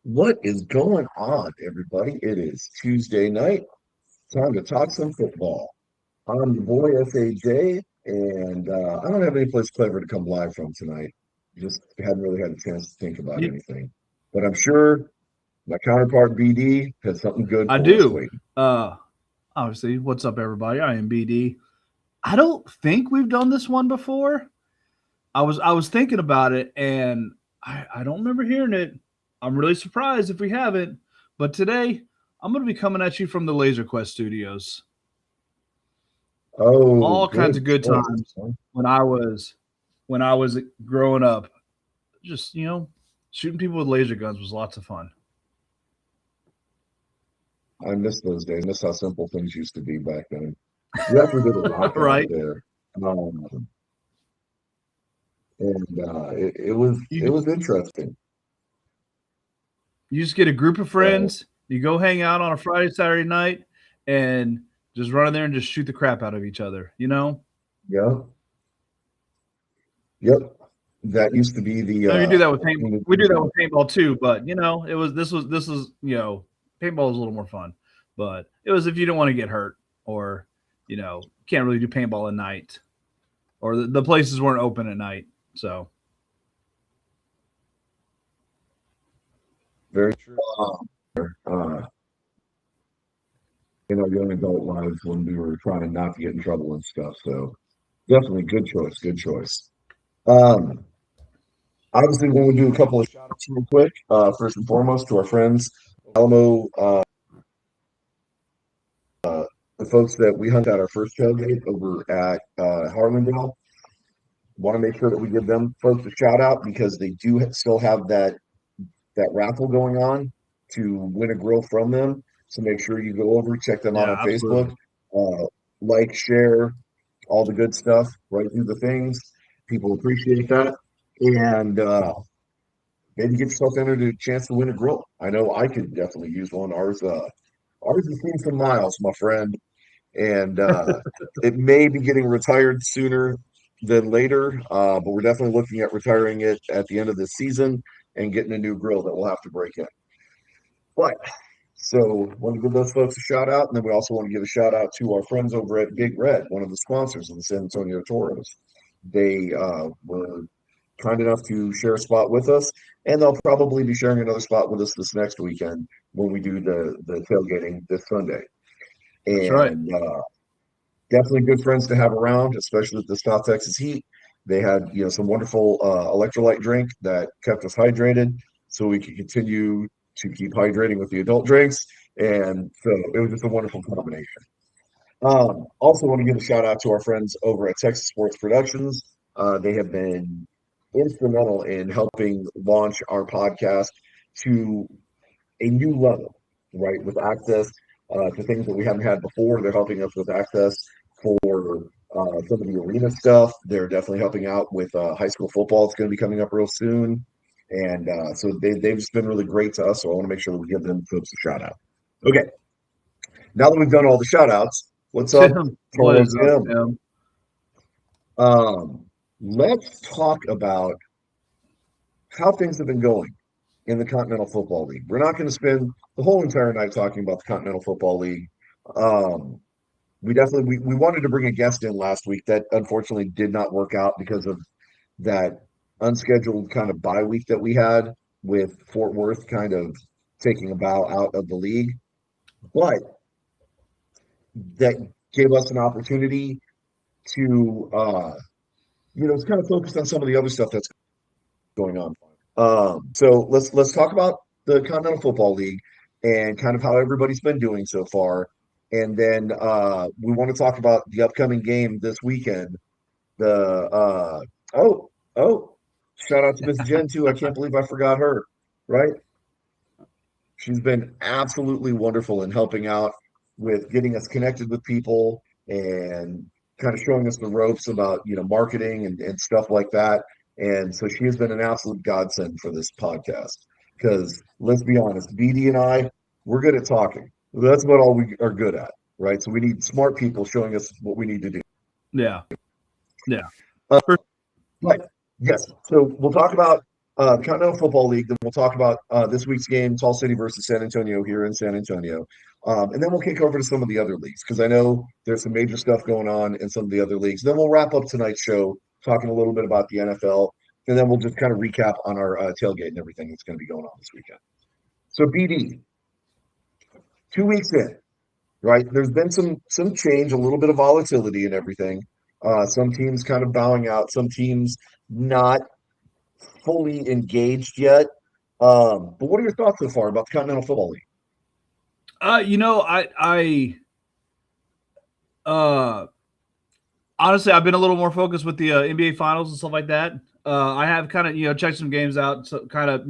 What is going on, everybody? It is Tuesday night. Time to talk some football. I'm your boy SAJ, and I don't have any place clever to come live from tonight. Just hadn't really had a chance to think about You, anything. But I'm sure my counterpart BD has something good I for us do. waiting. Uh, Obviously, what's up, everybody? I am BD. I don't think we've done this one before. I was thinking about it, and I don't remember hearing it. I'm really surprised if we haven't. But today, I'm going to be coming at you from the Laser Quest Studios. Oh, All kinds good of good choice. times when I was growing up. Just shooting people with laser guns was lots of fun. I miss those days. I miss how simple things used to be back then. We actually did a lot out Right? there. Um, and it was You interesting. You just get a group of Uh, friends, you go hang out on a Friday, Saturday night, and just run in there and just shoot the crap out of each other, you know? yeah, yep. That used to be the No, you do that with paint. thing to We do that do. with paintball too, but this was paintball was a little more fun. But it was if you don't want to get hurt or can't really do paintball at night or the places weren't open at night. So Very true. Uh, in our young adult lives when we were trying not to get in trouble and stuff. So definitely good choice. Good choice. Um, Obviously, when we do a couple of shout outs real quick, first and foremost to our friends, Alamo, the folks that we hung out our first tailgate over at Harlandale. Want to make sure that we give them folks a shout out because they do still have that raffle going on to win a grill from them. So make sure you go over, check them out yeah, on Facebook, absolutely. uh, like, share, all the good stuff, right through the things. People appreciate that. And maybe get yourself entered a chance to win a grill. I know I could definitely use one. Ours has seen some miles, my friend, and it may be getting retired sooner than later, but we're definitely looking at retiring it at the end of the season and getting a new grill that we'll have to break in. But so want to give those folks a shout out, and then we also want to give a shout out to our friends over at Big Red, one of the sponsors of the San Antonio Toros. They were kind enough to share a spot with us, and they'll probably be sharing another spot with us this next weekend when we do the tailgating this Sunday. That's right. And definitely good friends to have around, especially with the South Texas heat. They had some wonderful electrolyte drink that kept us hydrated, so we could continue to keep hydrating with the adult drinks, and so it was just a wonderful combination. Also, want to give a shout out to our friends over at Texas Sports Productions. They have been instrumental in helping launch our podcast to a new level, right? With access to things that we haven't had before. They're helping us with access for some of the arena stuff. They're definitely helping out with high school football. It's going to be coming up real soon. And so they've just been really great to us. So I want to make sure that we give them folks a shout out. Okay. Now that we've done all the shout outs, what's up, Tim, what Toro is up, Jim? Tim? Um, let's talk about how things have been going in the Continental Football League. We're not going to spend the whole entire night talking about the Continental Football League. Um, we wanted to bring a guest in last week that unfortunately did not work out because of that unscheduled kind of bye week that we had with Fort Worth kind of taking a bow out of the league. But that gave us an opportunity to kind of focus on some of the other stuff that's going on. So let's talk about the Continental Football League and kind of how everybody's been doing so far. And then we want to talk about the upcoming game this weekend. The oh oh, shout out to Miss Jen too. I can't believe I forgot her. Right? She's been absolutely wonderful in helping out with getting us connected with people and kind of showing us the ropes about marketing and stuff like that. And so she has been an absolute godsend for this podcast because let's be honest, BD and I, we're good at talking. That's about all we are good at, right? So we need smart people showing us what we need to do. Yeah, yeah. Uh, For right. Yes. So we'll talk about. Continental Football League. Then we'll talk about this week's game, Tall City versus San Antonio here in San Antonio. And then we'll kick over to some of the other leagues because I know there's some major stuff going on in some of the other leagues. Then we'll wrap up tonight's show talking a little bit about the NFL, and then we'll just kind of recap on our tailgate and everything that's going to be going on this weekend. So BD, 2 weeks in, right? There's been some change, a little bit of volatility and everything. Some teams kind of bowing out, some teams not fully engaged yet. But what are your thoughts so far about the Continental Football League? I honestly, I've been a little more focused with the NBA finals and stuff like that. I have kind of checked some games out, so kind of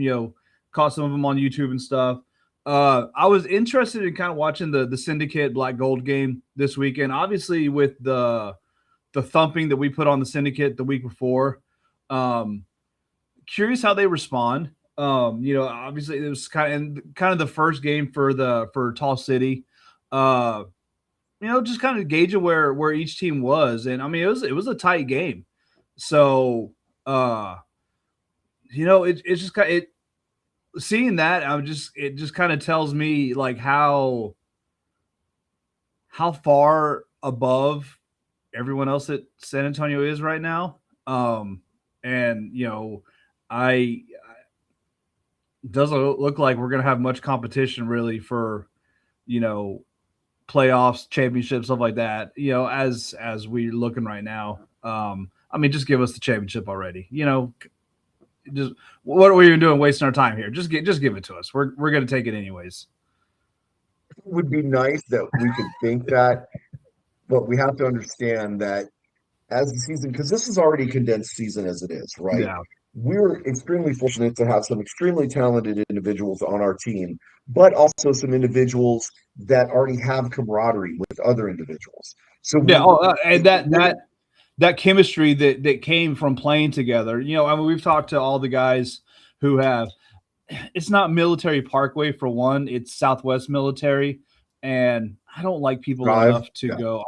caught some of them on YouTube and stuff. I was interested in kind of watching the Syndicate Black Gold game this weekend. Obviously, with the thumping that we put on the Syndicate the week before. Curious how they respond. Obviously it was kind of the first game for Tall City. Just kind of gauging where each team was, and I mean it was a tight game. So it's just kind of seeing that it just kind of tells me like how far above everyone else that San Antonio is right now. And I doesn't look like we're going to have much competition really for playoffs, championships, stuff like that. As we're looking right now. I mean, just give us the championship already. Just what are we even doing, wasting our time here? Just give it to us. We're going to take it anyways. It would be nice that we could think that, but we have to understand that as the season, because this is already a condensed season as it is, right? Yeah. We're extremely fortunate to have some extremely talented individuals on our team, but also some individuals that already have camaraderie with other individuals. So Yeah. we, Oh, and it wouldn't that chemistry that came from playing together. I mean, we've talked to all the guys who have. It's not Military Parkway for one. It's Southwest Military, and I don't like people drive. enough to Yeah. go.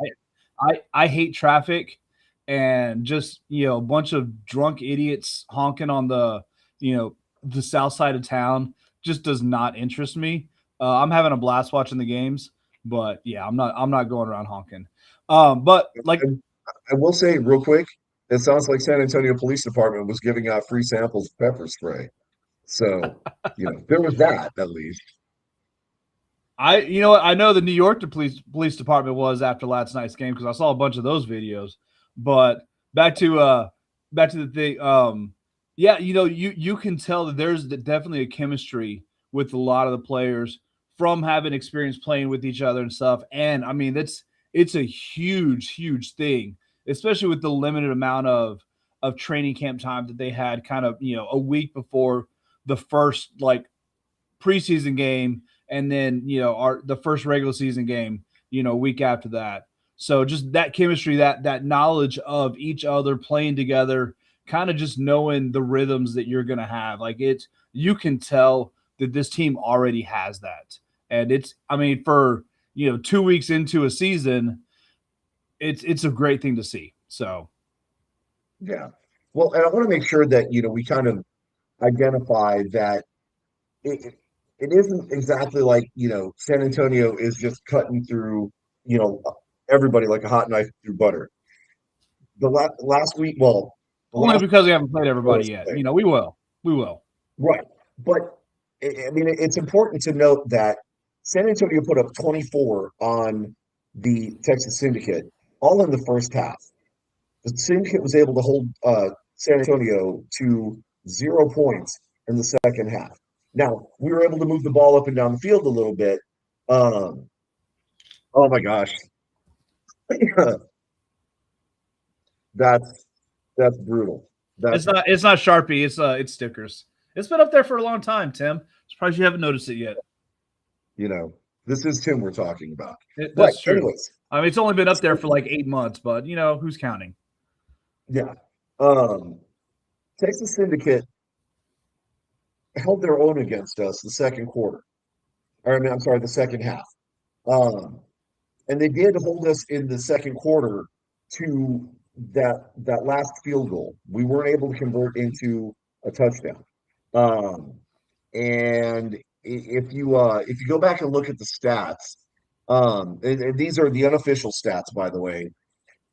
I hate traffic, and just a bunch of drunk idiots honking on the south side of town just does not interest me. I'm having a blast watching the games, but yeah, I'm not going around honking. But like And I will say real quick, it sounds like San Antonio Police Department was giving out free samples of pepper spray. So, there was that at least. I know the New York police department was after last night's game because I saw a bunch of those videos. But back to the thing. Yeah, you can tell that there's definitely a chemistry with a lot of the players from having experience playing with each other and stuff. And I mean, it's a huge thing, especially with the limited amount of training camp time that they had, kind of a week before the first like preseason game, and then the first regular season game, a week after that. So just that chemistry, that knowledge of each other playing together, kind of just knowing the rhythms that you're gonna have. Like you can tell that this team already has that. And I mean, for 2 weeks into a season, it's a great thing to see. So Yeah. Well, and I want to make sure that, we kind of identify that it, it isn't exactly like, San Antonio is just cutting through, you know, everybody like a hot knife through butter. Last week, well, the only last because we haven't played everybody first yet. play, We will. right. But I mean, it's important to note that San Antonio put up 24 on the Texas Syndicate, all in the first half. The Syndicate was able to hold San Antonio to 0 points in the second half. Now, we were able to move the ball up and down the field a little bit. Um, oh my gosh, that's that's brutal. It's That's not Sharpie. It's stickers. It's been up there for a long time, Tim. Surprised you haven't noticed it yet. you know, this is Tim we're talking about. But That's true. anyways, I mean, it's only been up there so, for like 8 months, but who's counting? yeah, um, Texas Syndicate held their own against us the second quarter. Or I mean, I'm sorry, the second half. Um, and they did hold us in the second quarter to that last field goal. We weren't able to convert into a touchdown. Um, and if you go back and look at the stats, and these are the unofficial stats, by the way.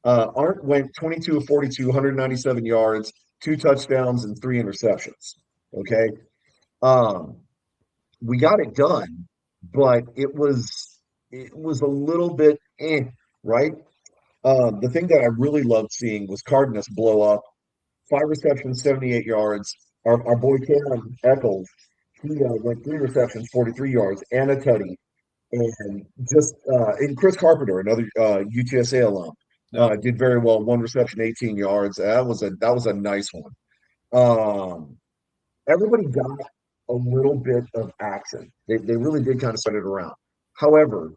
Arndt went 22 of 42, 197 yards, two touchdowns, and three interceptions. Okay. Um, we got it done, but it was a little bit right? The thing that I really loved seeing was Cardenas blow up, five receptions, 78 yards. Our boy Cam Eccles, he went three receptions, 43 yards, and a tutty. And Chris Carpenter, another UTSA alum, Yep. did very well. One reception, 18 yards. That was a nice one. Um, Everybody got a little bit of action. They really did kind of spread it around. However,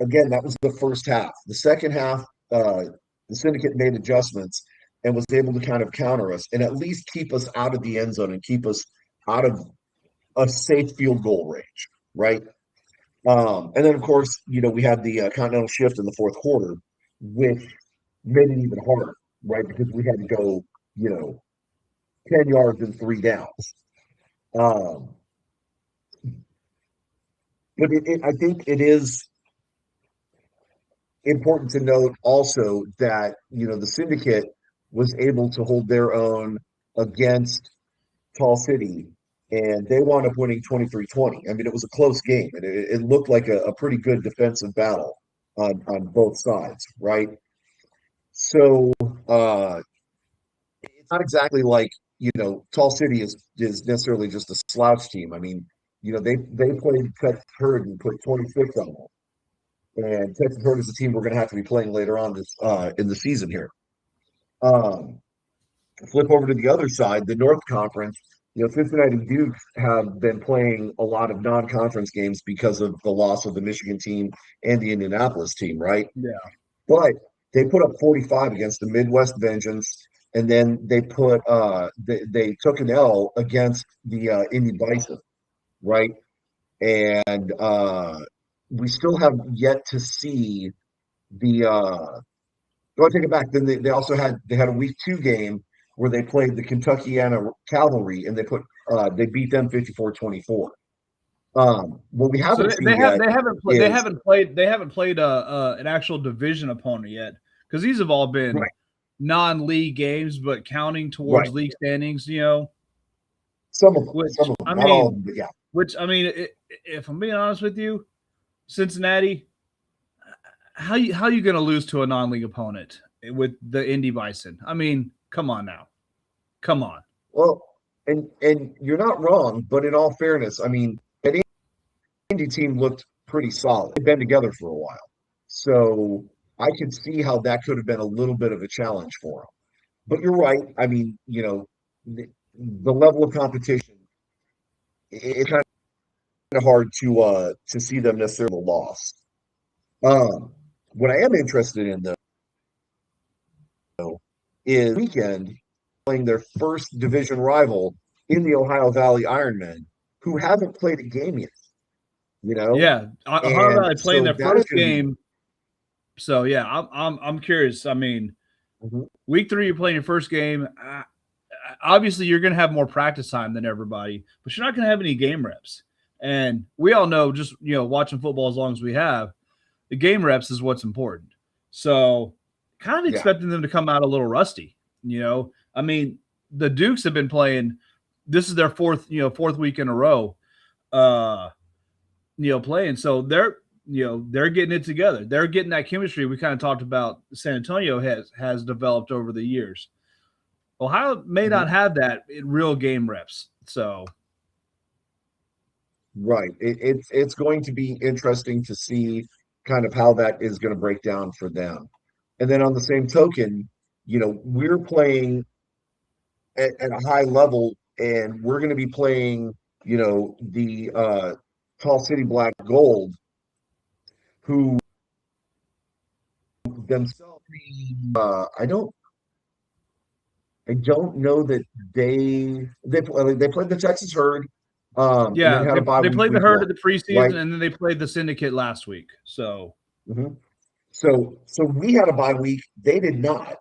again, that was the first half. The second half, the syndicate made adjustments and was able to kind of counter us and at least keep us out of the end zone and keep us out of a safe field goal range, right? And then, of course, we had the continental shift in the fourth quarter, which made it even harder, right? Because we had to go, you know, 10 yards and three downs. Um, but I think it is important to note also that, the syndicate was able to hold their own against Tall City, and they wound up winning 23-20. I mean, it was a close game, and it looked like a pretty good defensive battle on both sides, right? So it's not exactly like, Tall City is necessarily just a slouch team. I mean, they played Texas Herd and put 26 on them. And Texas Herd is a team we're going to have to be playing later on this in the season here. Um, Flip over to the other side, the North Conference. Cincinnati Dukes have been playing a lot of non-conference games because of the loss of the Michigan team and the Indianapolis team, right? Yeah. But they put up 45 against the Midwest Vengeance, and then they took an L against the Indy Bison, right? And we still have yet to see the no, I take it back. Then they also had a week two game where they played the Kentuckiana Cavalry and they beat them 54-24. What we So haven't they seen have yet they is haven't played an actual division opponent yet, because these have all been right, non-league games, but counting towards right. league standings. Some Which of them, I not all of mean, them, but yeah, if I'm being honest with you, Cincinnati, how you going to lose to a non-league opponent with the Indy Bison? I mean, come on now, come on. well, and you're not wrong, but in all fairness, I mean, that Indy team looked pretty solid. They've been together for a while, so I could see how that could have been a little bit of a challenge for them. But you're right. I mean, the level of competition, it's kind of hard to see them necessarily lost. What I am interested in though is weekend playing their first division rival in the Ohio Valley Ironmen, who haven't played a game yet, you know, Yeah, Ohio and Valley playing so their that is first going to be game. So yeah, I'm curious. I mean, mhm, week 3, you're playing your first game. Obviously, you're going to have more practice time than everybody, but you're not going to have any game reps. And we all know, just watching football as long as we have, the game reps is what's important. So, kind of yeah, expecting them to come out a little rusty. I mean, the Dukes have been playing. This is their fourth week in a row. Uh, playing. So they're getting it together. They're getting that chemistry we kind of talked about. San Antonio has developed over the years. Ohio may not mhm, have that in real game reps. So right. It's going to be interesting to see kind of how that is going to break down for them. And then on the same token, we're playing at a high level, and we're going to be playing, the Tall City Black Gold, who themselves, I don't know that they played the Texas Herd, and then yeah, had a bye they week played the week herd one, at the preseason, right? and then they played the syndicate last week. So hmm So we had a bye week. They did not.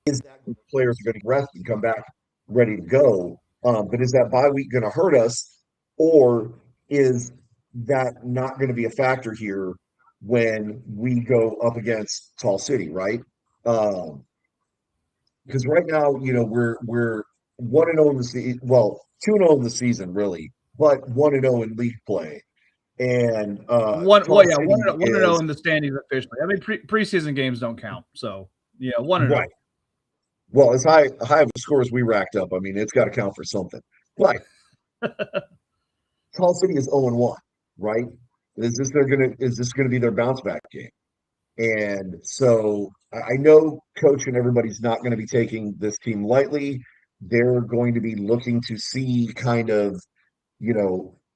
Is that group of players are going to rest and come back? ready to go. But is that bye week going to hurt us, or is that not going to be a factor here when we go up against Tall City, right? Um, because right now, we're 1-0 in the season, well, 2-0 in the season, really, but 1-0 in league play. And One, well, Tall yeah, City one to zero is in the standings officially. I mean, preseason games don't count, so yeah, 1-0. right. Well, as high of a score as we racked up, I mean, it's got to count for something. But Tall City is 0-1, right? Is this gonna be their bounce back game? And so I know coach and everybody's not going to be taking this team lightly. They're going to be looking to see kind of,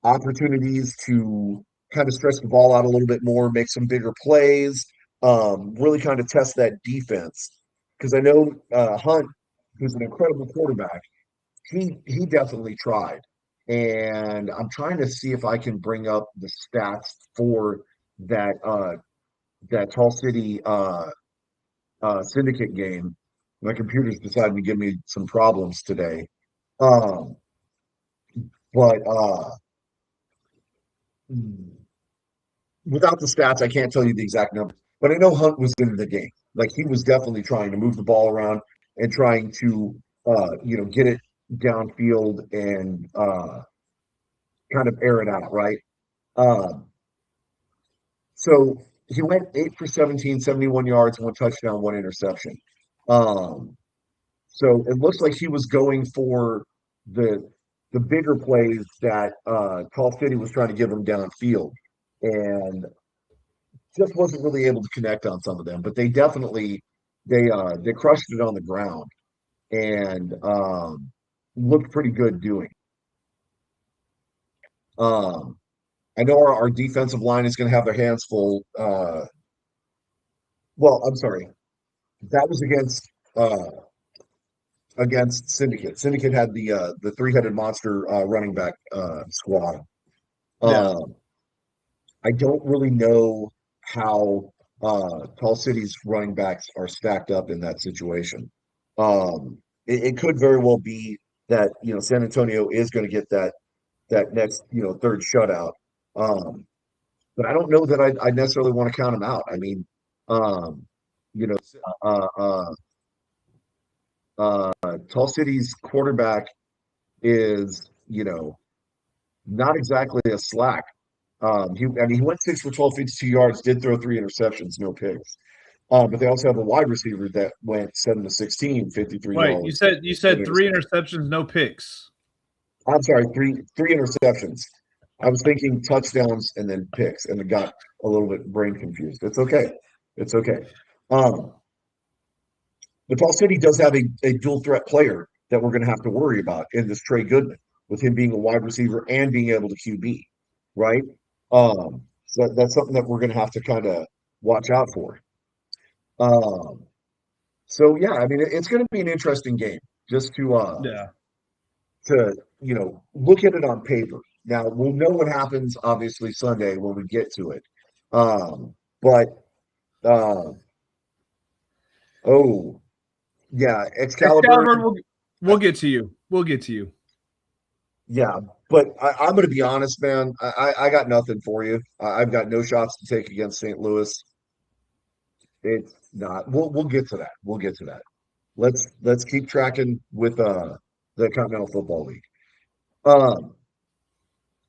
opportunities to kind of stretch the ball out a little bit more, make some bigger plays, really kind of test that defense. Because I know Hunt, who's an incredible quarterback, he definitely tried. And I'm trying to see if I can bring up the stats for that that Tall City syndicate game. My computer's decided to give me some problems today. Um, but without the stats, I can't tell you the exact number. But I know Hunt was in the game. Like he was definitely trying to move the ball around and trying to get it downfield and kind of air it out, right? Um, so he went 8 for 17, 71 yards, one touchdown, one interception. Um, So it looks like he was going for the the bigger plays that Call City was trying to give him downfield, and just wasn't really able to connect on some of them. But they definitely they crushed it on the ground and looked pretty good doing. Um, I know our defensive line is going to have their hands full. Well, I'm sorry, that was against Syndicate. Syndicate had the three-headed monster running back squad. Yeah, Um, I don't really know how Tall City's running backs are stacked up in that situation. It could very well be that San Antonio is going to get that next third shutout. Um, but I don't know that I necessarily want to count them out. I mean, um, you know, uh, uh, Tall City's quarterback is not exactly a slack. He went 6 for 12, 52 yards, did throw three interceptions, no picks. But they also have a wide receiver that went 7 to 16, 53 wait, yards. you said three interceptions, no picks. I'm sorry, three interceptions. I was thinking touchdowns and then picks, and it got a little bit brain confused. It's okay. It's okay. Um, but Ball City does have a dual threat player that we're going to have to worry about in this Trey Goodman, with him being a wide receiver and being able to QB, right? So that's something that we're going to have to kind of watch out for. Um, so yeah, I mean, it's going to be an interesting game just Yeah, to look at it on paper. Now we'll know what happens obviously Sunday when we get to it. But uh, oh yeah, Excalibur. Excalibur, we'll get to you. We'll get to you. Yeah, but I'm going to be honest, man. I got nothing for you. I've got no shots to take against St. Louis. It's not. We'll get to that. We'll get to that. Let's keep tracking with the Continental Football League. Um,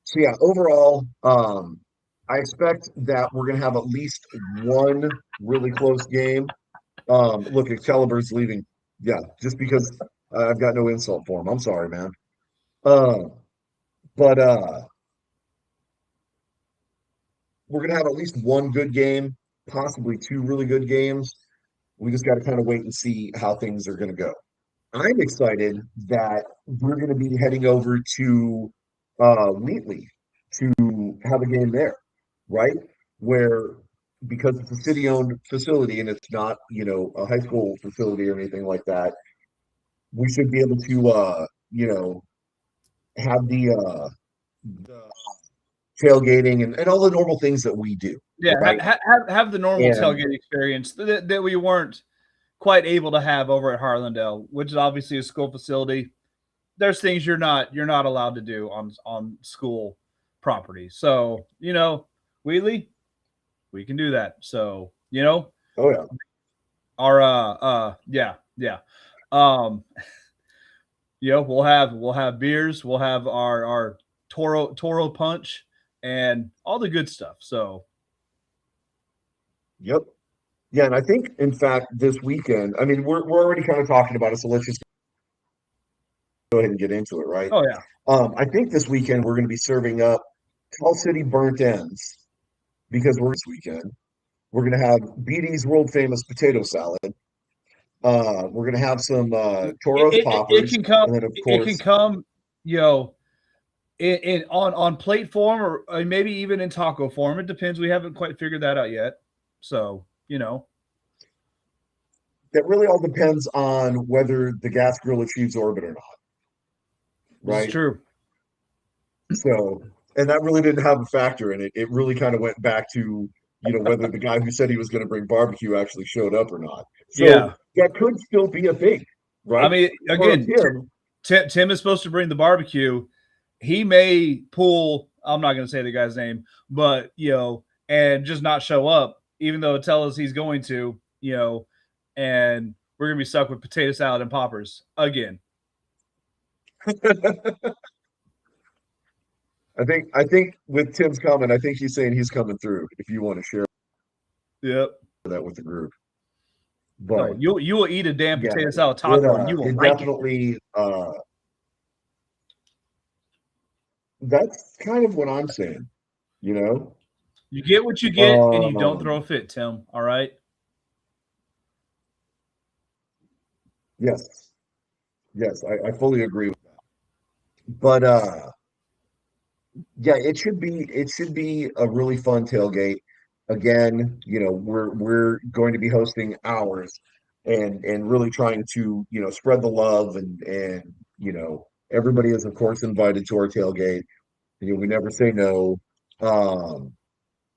so yeah, overall, I expect that we're going to have at least one really close game. Look, Excalibur's leaving. Yeah, just because I've got no insult for him. I'm sorry, man. Uh, but we're going to have at least one good game, possibly two really good games. We just got to kind of wait and see how things are going to go. I'm excited that we're going to be heading over to Wheatley to have a game there, right? Where because it's a city-owned facility and it's not, a high school facility or anything like that, we should be able to, have the tailgating and all the normal things that we do, Yeah, right? have the normal And tailgate experience that we weren't quite able to have over at Harlandale, which is obviously a school facility. there's things you're not allowed to do on school property. So Wheatley, we can do that. So Oh yeah. our yeah. Um, we'll have beers, we'll have our Toro punch, and all the good stuff. So Yep. Yeah, and I think in fact this weekend, I mean we're already kind of talking about it, so let's just go ahead and get into it, right? oh yeah, I think this weekend we're going to be serving up Tall City burnt ends because we're this weekend. We're going to have BD's world famous potato salad. We're going to have some Toro's it poppers, can come, and then of it can course, come, you know, in on plate form or maybe even in taco form. It depends. We haven't quite figured that out yet. So that really all depends on whether the gas grill achieves orbit or not, this is right? true. So, and that really didn't have a factor in it. It really kind of went back to, whether the guy who said he was going to bring barbecue actually showed up or not. So Yeah, that could still be a thing, I right? mean, For again, Tim, Tim is supposed to bring the barbecue. He may pull. I'm not going to say the guy's name, but and just not show up, even though it tells us he's going to. And we're gonna be stuck with potato salad and poppers again. I think with Tim's comment, I think he's saying he's coming through. If you want to share Yep. that with the group, No, but you will eat a damn yeah, potato salad it taco and you will it like it. definitely that's kind of what I'm saying, you know. You get what you get, and you don't throw Um, a fit, Tim. All right. yes, yes, I fully agree with that. But yeah, it should be a really fun tailgate. Again, we're going to be hosting ours and really trying to, spread the love and everybody is of course invited to our tailgate. We never say no. Um,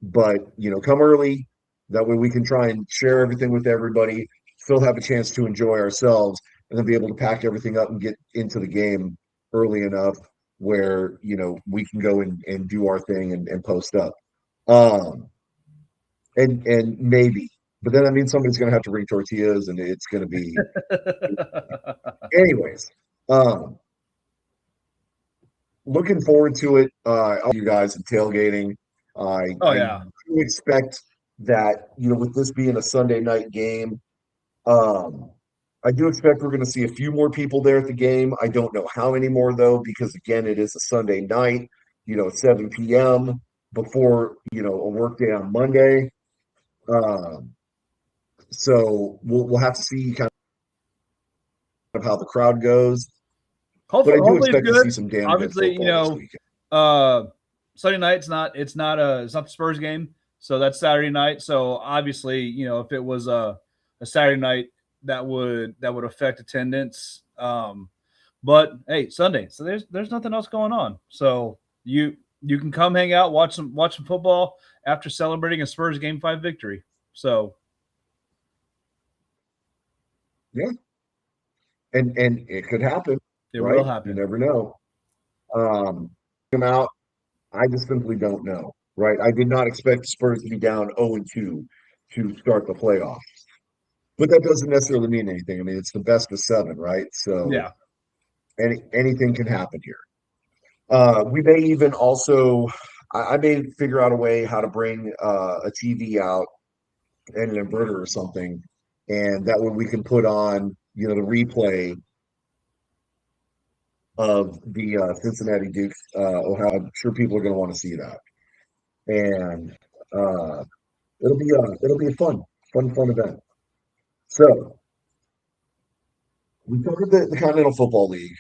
but come early. That way we can try and share everything with everybody, still have a chance to enjoy ourselves, and then be able to pack everything up and get into the game early enough where we can go and do our thing and post up. Um, and maybe, but then I mean somebody's gonna have to bring tortillas, and it's gonna be anyways. Um, Looking forward to it. All you guys and tailgating. Oh I yeah. do expect that, with this being a Sunday night game, um, I do expect we're going to see a few more people there at the game. I don't know how many more though, because again, it is a Sunday night, 7 p.m. before, a work day on Monday. Um, so we'll have to see kind of how the crowd goes. But Hopefully, I do hopefully it's expect to see good. some damn good Obviously, football this weekend. uh, Sunday night. It's not the Spurs game, so that's Saturday night. So obviously, if it was a Saturday night, that would affect attendance. But hey, Sunday, so there's nothing else going on. So you can come hang out, watch some football after celebrating a Spurs Game 5 victory. So Yeah, and it could happen, it will right? You happen. never know. Come out. I just simply don't know, right? I did not expect the Spurs to be down 0-2 to start the playoffs, but that doesn't necessarily mean anything. I mean, it's the best of seven, right? So Yeah. anything can happen here. We may even also, I may figure out a way how to bring a TV out and an inverter or something, and that way we can put on, the replay of the Cincinnati Dukes. Ohio. I'm sure people are going to want to see that, and uh, it'll be a fun event. So we covered the Continental Football League.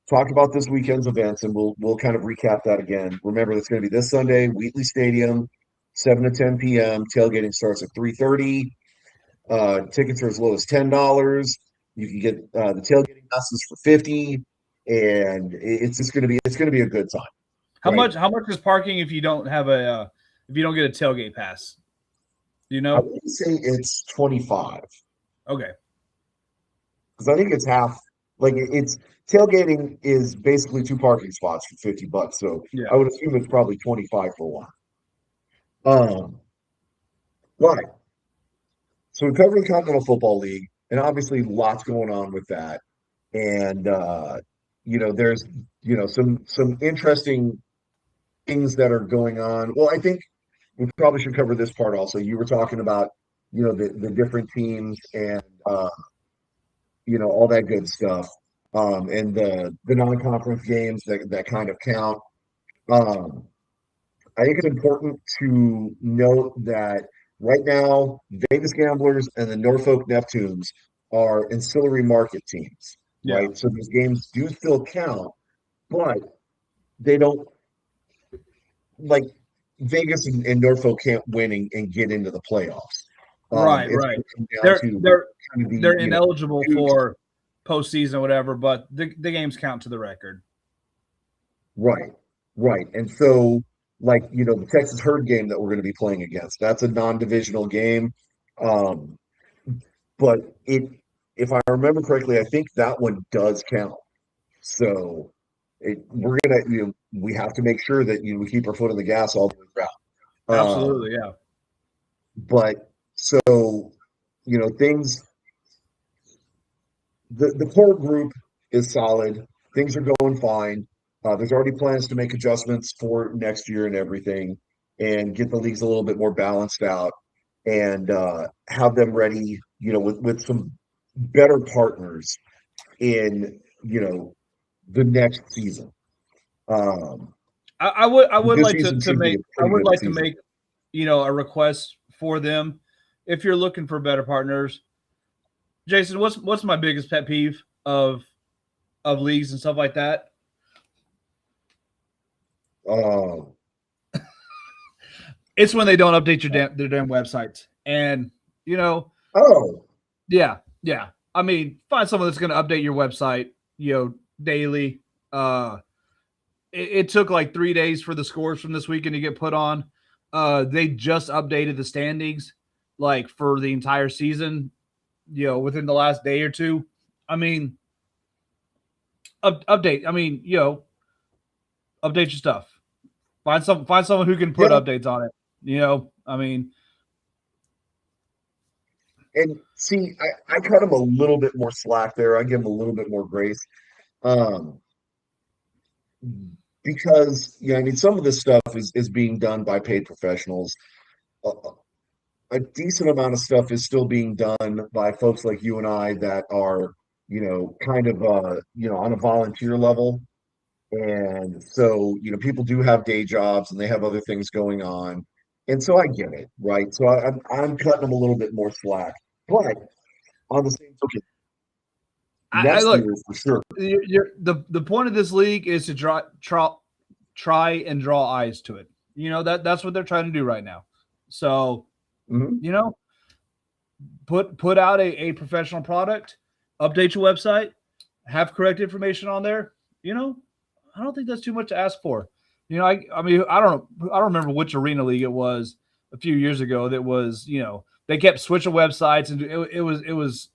Talk about this weekend's events, and we'll kind of recap that again. Remember, it's going to be this Sunday, Wheatley Stadium, 7 to 10 p.m. Tailgating starts at 3:30. Tickets are as low as $10. You can get the tailgating passes for 50, and it's going to be a good time, How right? much? How much is parking if you don't get a tailgate pass? Do you I know? would say it's 25 Okay. because I think it's half. Like it's tailgating is basically two parking spots for $50. So Yeah. I would assume it's probably 25 for one. Um, right. So we covered the Continental Football League, and obviously lots going on with that. And there's some interesting things that are going on. Well, I think we probably should cover this part also. You were talking about the different teams and all that good stuff, and the non-conference games that kind of count. Um, I think it's important to note that right now, Vegas Gamblers and the Norfolk Neptunes are ancillary market teams, Yeah. right? So those games do still count, but they don't like Vegas and Norfolk can't win and get into the playoffs. Right, It's right. going to come down They're to they're kind of they're ineligible Dukes, for postseason or whatever, but the games count to the record. right, right. And so, like, the Texas Herd game that we're going to be playing against, that's a non-divisional game. Um, but if I remember correctly, I think that one does count. So we're gonna, we have to make sure that we keep our foot on the gas all the way around. Absolutely, yeah. But so things, the core group is solid. Things are going fine. There's already plans to make adjustments for next year and everything, and get the leagues a little bit more balanced out, and have them ready, with some better partners in the next season. Um, I would this like season to should be make a pretty good season. a request for them if you're looking for better partners. Jason, what's my biggest pet peeve of leagues and stuff like that? Uh, It's when they don't update their damn websites. And oh, yeah, yeah. I mean, find someone that's going to update your website, daily. Uh, it took like 3 days for the scores from this weekend to get put on. They just updated the standings, like for the entire season, within the last day or two. I mean, update. I mean, update your stuff. Find someone who can put yeah. updates on it. I mean, And see, I cut him a little bit more slack there. I give him a little bit more grace. Um, because I mean, some of this stuff is being done by paid professionals. A, a decent amount of stuff is still being done by folks like you and I that are, kind of on a volunteer level. And so, people do have day jobs and they have other things going on. And so I get it, right? So I'm cutting them a little bit more slack. But on the same token, I next look. year for sure. The point of this league is to try and draw eyes to it. That's what they're trying to do right now. So Mhm. put out a professional product, update your website, have correct information on there. I don't think that's too much to ask for. I mean, I don't remember which arena league it was a few years ago that was, they kept switching websites and it was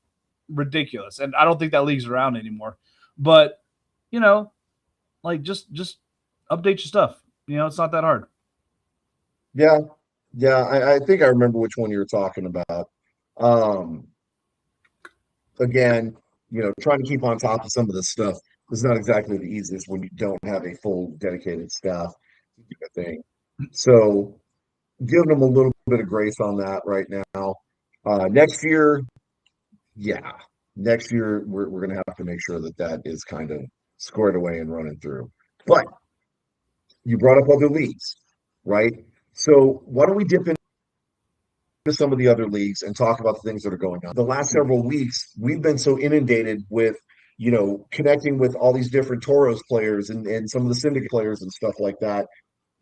ridiculous. And I don't think that league's around anymore. But, like just update your stuff. It's not that hard. Yeah, yeah, I think I remember which one you were talking about. Um, again, trying to keep on top of some of this stuff is not exactly the easiest when you don't have a full dedicated staff to do a thing. So giving them a little bit of grace on that right now. Next year, yeah, next year we're going to have to make sure that is kind of squared away and running through. But you brought up other leagues, right? So why don't we dip into some of the other leagues and talk about the things that are going on? The last several weeks, we've been so inundated with, connecting with all these different Toros players and some of the syndicate players and stuff like that,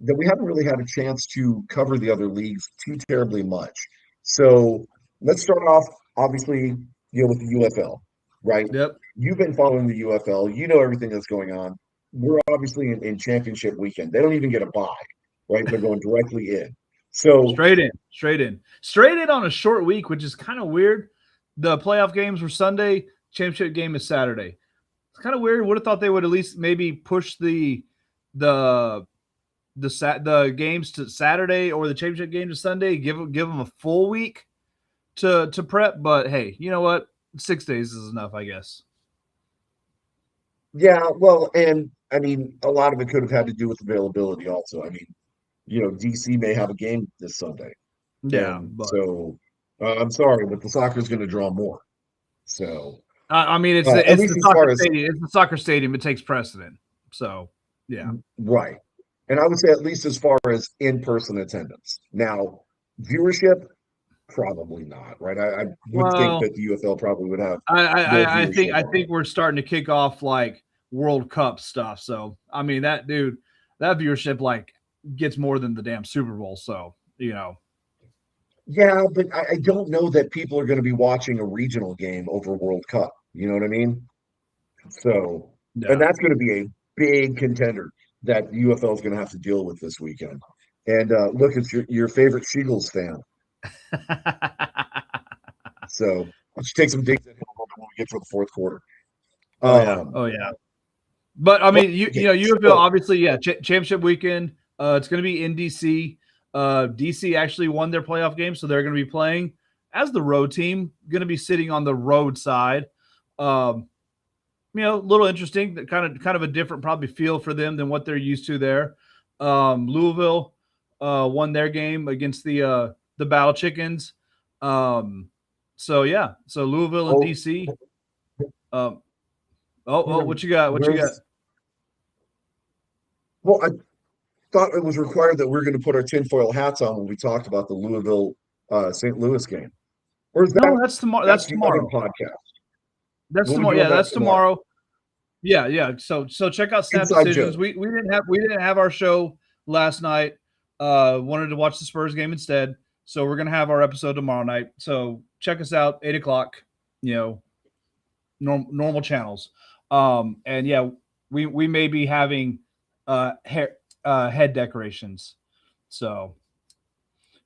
that we haven't really had a chance to cover the other leagues too terribly much. So let's start off, obviously, with the UFL, right? Yep. You've been following the UFL, you know everything that's going on. We're obviously in championship weekend. They don't even get a bye, right? They're going directly in. So, Straight in on a short week, which is kind of weird. The playoff games were Sunday, championship game is Saturday. It's kind of weird. Would have thought they would at least maybe push the the games to Saturday or the championship game to Sunday. Give them a full week to prep. But hey, you know what? 6 days is enough, I guess. Yeah, well, and I mean, a lot of it could have had to do with availability also. I mean, DC may have a game this Sunday, Yeah, and but so I'm sorry, but the soccer's going to draw more. So I mean, at it's the least as soccer far as stadium. It's the soccer stadium. It takes precedent. So yeah. right, and I would say at least as far as in-person attendance. Now, viewership, probably not, right? I would think Well, that the UFL probably would have I, more I think viewership I on it. think we're starting to kick off like World Cup stuff. So I mean, that dude, that viewership like gets more than the damn Super Bowl. So Yeah, but I don't know that people are going to be watching a regional game over World Cup. You know what I mean? So, and yeah. that's going to be a big contender that UFL is going to have to deal with this weekend. And look, it's your favorite Seagulls fan. So I should take some digs at him a little bit when we get to the fourth quarter. Oh yeah, Um, oh yeah. But I but mean, okay, UFL so obviously, yeah, championship weekend. It's going to be in DC. DC actually won their playoff game, so they're going to be playing as the road team. Going to be sitting on the road side. Um, a little interesting. Kind of a different probably feel for them than what they're used to there. Louisville won their game against the Battle Chickens. So yeah, so Louisville and oh, DC. Um, oh, where, what you got? What you got? where's well, I thought it was required that we're going to put our tinfoil hats on when we talked about the Louisville St. Louis game. Or is No, that's tomorrow. That's that's the other tomorrow. podcast? That's What are we tomorrow. doing Yeah, that that's tomorrow? tomorrow. Yeah, yeah. So check out Snap Inside Decisions. joke. We didn't have our show last night. Wanted to watch the Spurs game instead. So we're gonna have our episode tomorrow night. So check us out, 8 o'clock. Normal channels. And yeah, we may be having head decorations. So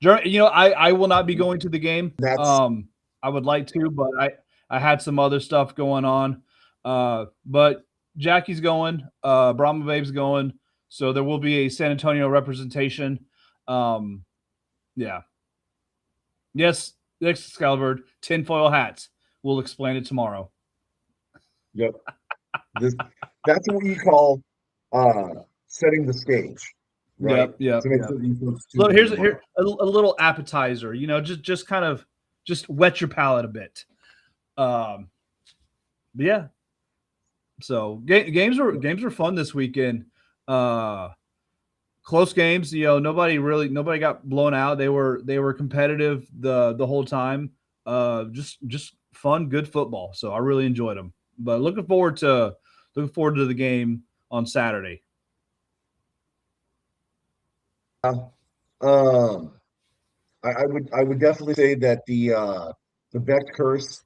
I will not be going to the game. That's I would like to, but I had some other stuff going on. But Jackie's going, Brahma Babe's going, so there will be a San Antonio representation. Yeah. Yes, next Excalibur, tinfoil hats. We'll explain it tomorrow. yep. This that's what you call setting the stage, right? Yep, yep, To make yep. sure you folks So tune in here's tomorrow. a little appetizer. Just kind of just wet your palate a bit. Um, but yeah, so games were fun this weekend. Close games. Nobody got blown out. They were competitive the whole time. Just fun, good football. So I really enjoyed them. But looking forward to the game on Saturday. Um, I would definitely say that the Beck curse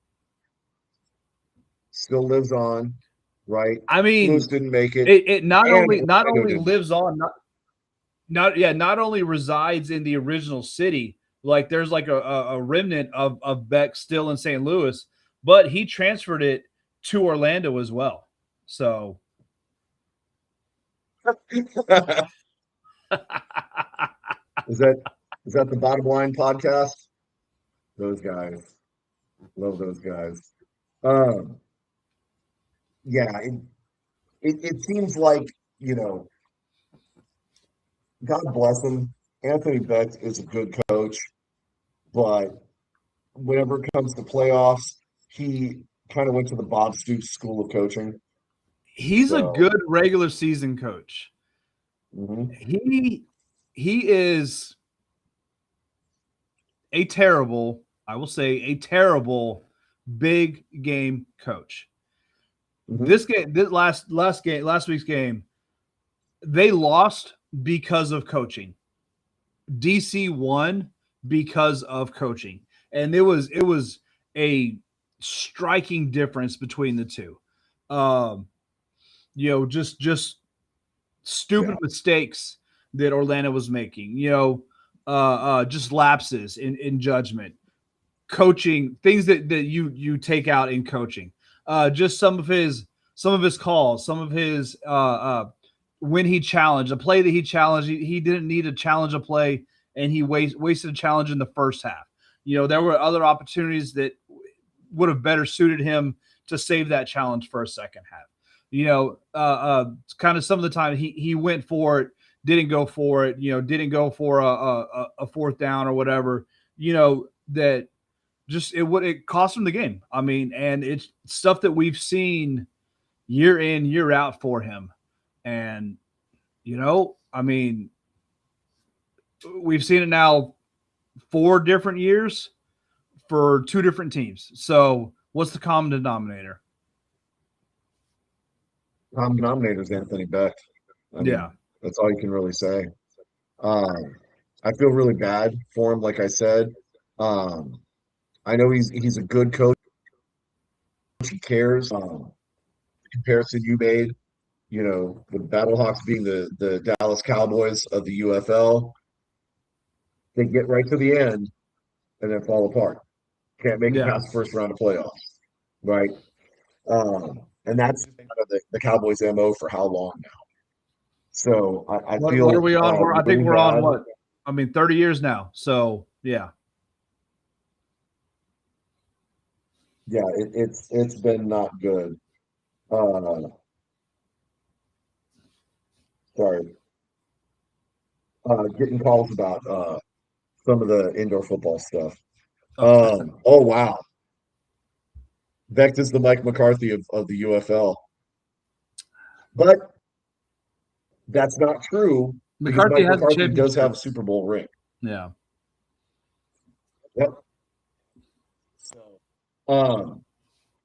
still lives on, right? I Lewis mean, didn't make it, it not and only Orlando didn't. lives on, not only resides in the original city, like there's like a remnant of Beck still in St. Louis, but he transferred it to Orlando as well. So Is that is that the bottom line podcast? Those guys, love those guys. Um, yeah, it seems like, you know, God bless him. Anthony Beck is a good coach, but whenever it comes to playoffs, he kind of went to the Bob Stoops school of coaching. he's a So, good regular season coach. mhm. He is a terrible, I will say, a terrible big game coach. Mhm. Last week's game, they lost because of coaching. DC won because of coaching, and it was a striking difference between the two. Um, just stupid Yeah. mistakes that Orlando was making. Just lapses in judgment, coaching things that you take out in coaching. Just some of his some of his calls, some of his when he challenged a play that he challenged, he didn't need to challenge a play, and he wasted a challenge in the first half. There were other opportunities that would have better suited him to save that challenge for a second half. Kind of some of the time he went for it, didn't go for it, didn't go for a fourth down or whatever, that just it cost him the game. I mean, and it's stuff that we've seen year in, year out for him. And, I mean, we've seen it now 4 different years for 2 different teams. So what's the common denominator? Common denominator is Anthony Beck. I mean, that's all you can really say. I feel really bad for him, like I said. I know he's a good coach. He cares. The comparison you made, the Battlehawks being the Dallas Cowboys of the UFL, they get right to the end and then fall apart. Can't make it past the first round of playoffs, right? And that's kind of the Cowboys' MO for how long now? So I feel. What are we on? I think we're bad. on what? I mean, 30 years now. So yeah. Yeah, it's been not good. Sorry. Getting calls about some of the indoor football stuff. Oh wow. Beck is the Mike McCarthy of the UFL. But that's not true because Mike McCarthy does have a Super Bowl ring. Yeah. Yep. So,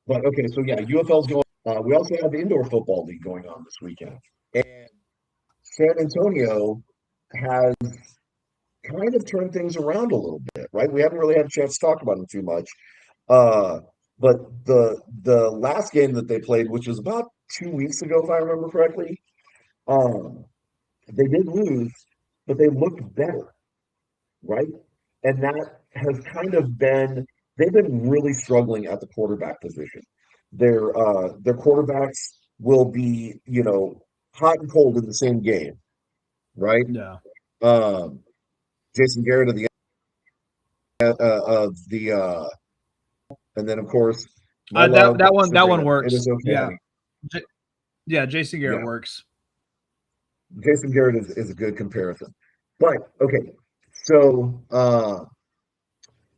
but okay, so yeah, UFL's going. We also have the indoor football league going on this weekend, and San Antonio has kind of turned things around a little bit, right? We haven't really had a chance to talk about them too much. But the last game that they played, which was about 2 weeks ago, if I remember correctly, they did lose, but they looked better, right? And that has kind of been they've been really struggling at the quarterback position. Their quarterbacks will be, hot and cold in the same game, right? Yeah. Jason Garrett of the and then of course that one Sabrina, works. It is okay, Yeah. honey. Jason Garrett works. Jason Garrett is a good comparison. But okay, so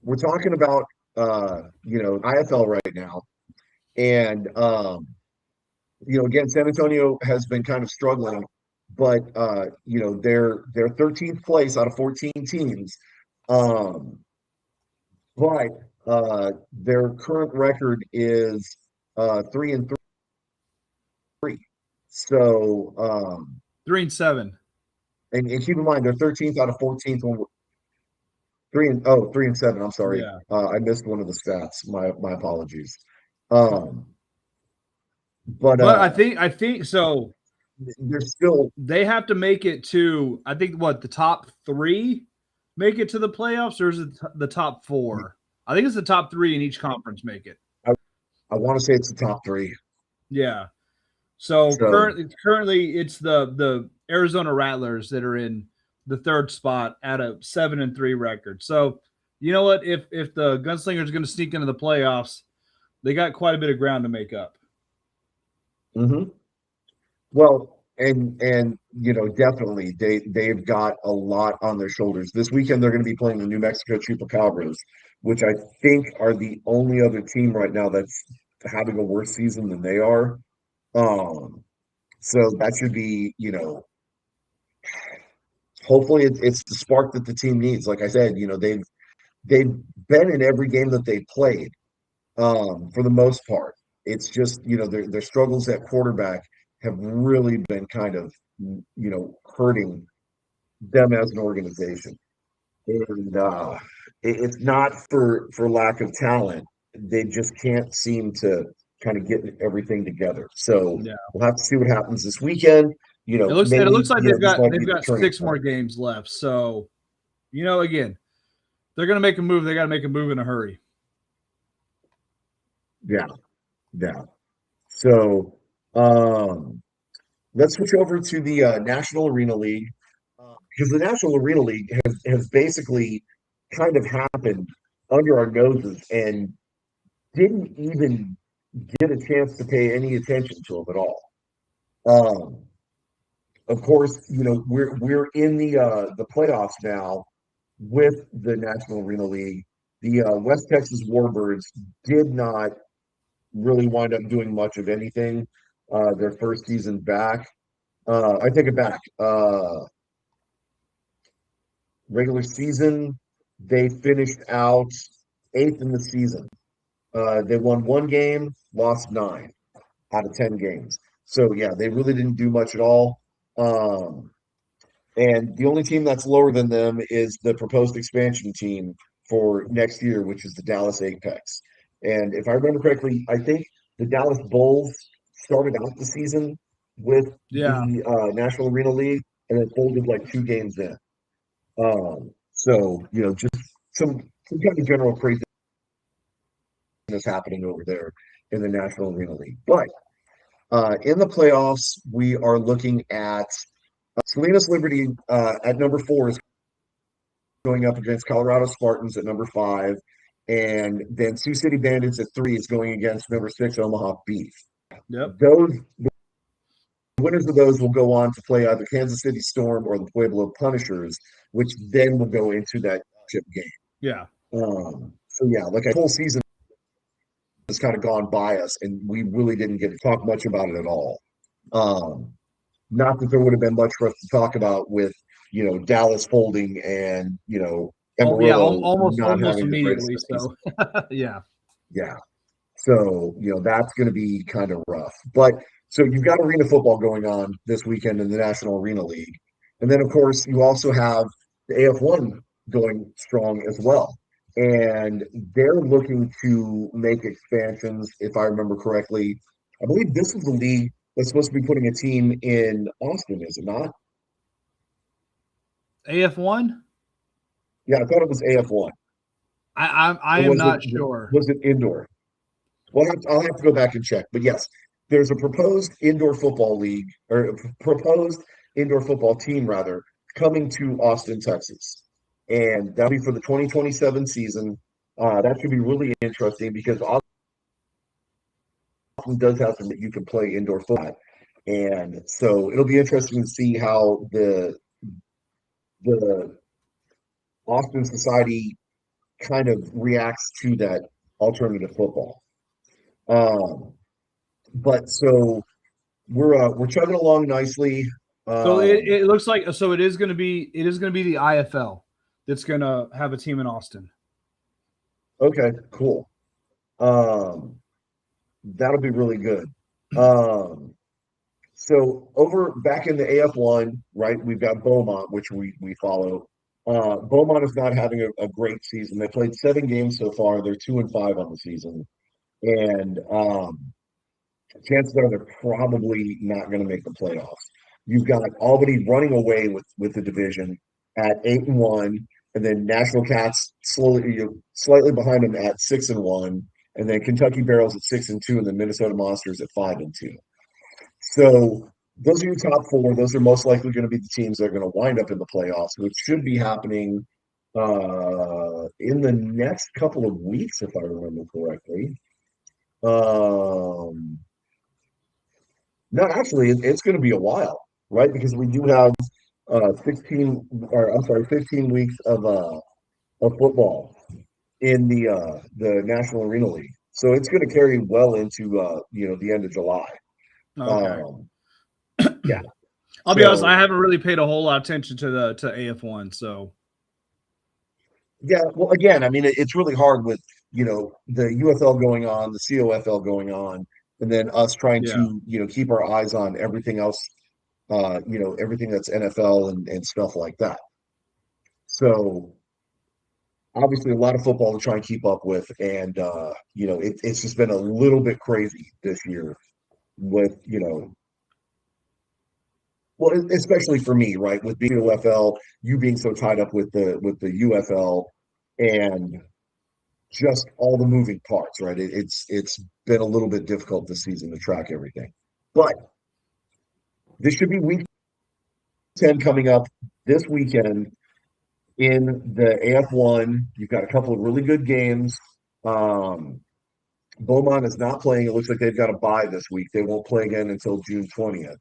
we're talking about IFL right now, and again, San Antonio has been kind of struggling, but they're 13th place out of 14 teams. But their current record is 3-3. So 3-7. And keep in mind they're 13th out of 14th when 3-7. I'm sorry. Yeah. I missed one of the stats. My apologies. But I think so. They're still they have to make it to, I think, the top 3 make it to the playoffs, or is it the top 4? I think it's the top 3 in each conference make it. I want to say it's the top 3. Yeah. So currently it's the Arizona Rattlers that are in the 3rd spot at a 7-3 record. So you know what? If the Gunslingers are going to sneak into the playoffs, they got quite a bit of ground to make up. Mm-hmm. Well, and definitely they've got a lot on their shoulders. This weekend they're going to be playing the New Mexico Chupacabras, which I think are the only other team right now that's having a worse season than they are. So that should be, hopefully it's the spark that the team needs. Like I said, they've been in every game that they played, for the most part. It's just, their struggles at quarterback have really been kind of, hurting them as an organization. And it's not for lack of talent. They just can't seem to kind of get everything together. So we'll have to see what happens this weekend. It looks like they've got 6 more games left. So, again, they're going to make a move. They got to make a move in a hurry. Yeah. So Um, let's switch over to the National Arena League because the National Arena League has basically kind of happened under our noses and didn't even get a chance to pay any attention to them at all. Um, of course, we're in the playoffs now with the National Arena League. The West Texas Warbirds did not really wind up doing much of anything their first season back. I take it back. Regular season, they finished out eighth in the season. They won one game, lost nine out of 10 games. So, yeah, they really didn't do much at all. Um, and the only team that's lower than them is the proposed expansion team for next year, which is the Dallas Apex. And if I remember correctly, I think the Dallas Bulls started out the season with Yeah. the National Arena League and then folded like two games in. So just some kind of general craziness happening over there in the National Arena League. But in the playoffs, we are looking at Salinas Liberty at number four is going up against Colorado Spartans at number five, and then Sioux City Bandits at three is going against number six Omaha Beef. Yep. Those the winners of those will go on to play either Kansas City Storm or the Pueblo Punishers, which then will go into that chip game. Yeah. So yeah, like a whole season has kind of gone by us, and we really didn't get to talk much about it at all. Um, Not that there would have been much for us to talk about with, Dallas folding and, Oh yeah. Amarillo not Almost having the greatest immediately. of seasons. So yeah. Yeah. So, that's going to be kind of rough. But so you've got arena football going on this weekend in the National Arena League. And then, of course, you also have the AF1 going strong as well. And they're looking to make expansions, if I remember correctly. I believe this is the league that's supposed to be putting a team in Austin, is it not? AF1. Yeah, I thought it was AF1. I Or am was it not sure. was it indoor? Well, I'll have to go back and check. But yes, there's a proposed indoor football league or a proposed indoor football team rather coming to Austin, Texas. And that'll be for the 2027 season. That should be really interesting because Austin does have some that you can play indoor football. And so it'll be interesting to see how the Austin society kind of reacts to that alternative football. Um, but so we're chugging along nicely. So Um, it looks like it is going to be the IFL that's going to have a team in Austin. okay, cool. Um, that'll be really good. Um, so over back in the AF1, right, we've got Beaumont, which we follow. Beaumont is not having a great season. They played 7 games so far. They're 2-5 on the season, and chances are they're probably not going to make the playoffs. You've got Albany running away with the division at 8-1, and then National Cats slightly behind them at 6-1, and then Kentucky Barrels at 6-2, and then Minnesota Monsters at 5-2. So those are your top four. Those are most likely going to be the teams that are going to wind up in the playoffs, which should be happening in the next couple of weeks, if I remember correctly. Um, No, actually, it's going to be a while, right? Because we do have 16, or I'm sorry, 15 weeks of football in the National Arena League. So it's going to carry well into the end of July. Okay. Um, yeah. I'll be honest, I So haven't really paid a whole lot of attention to the to AF1. So yeah. Well, again, I mean, it's really hard with the UFL going on, the COFL going on, and then us trying yeah. to keep our eyes on everything else. Everything that's NFL and stuff like that. So obviously a lot of football to try and keep up with, and it's just been a little bit crazy this year with well, especially for me, right, with being UFL, you being so tied up with the UFL, and just all the moving parts, right? It's been a little bit difficult this season to track everything. But this should be week 10 coming up this weekend in the AF1. You've got a couple of really good games. Um, Beaumont is not playing. It looks like they've got a bye this week. They won't play again until June 20th,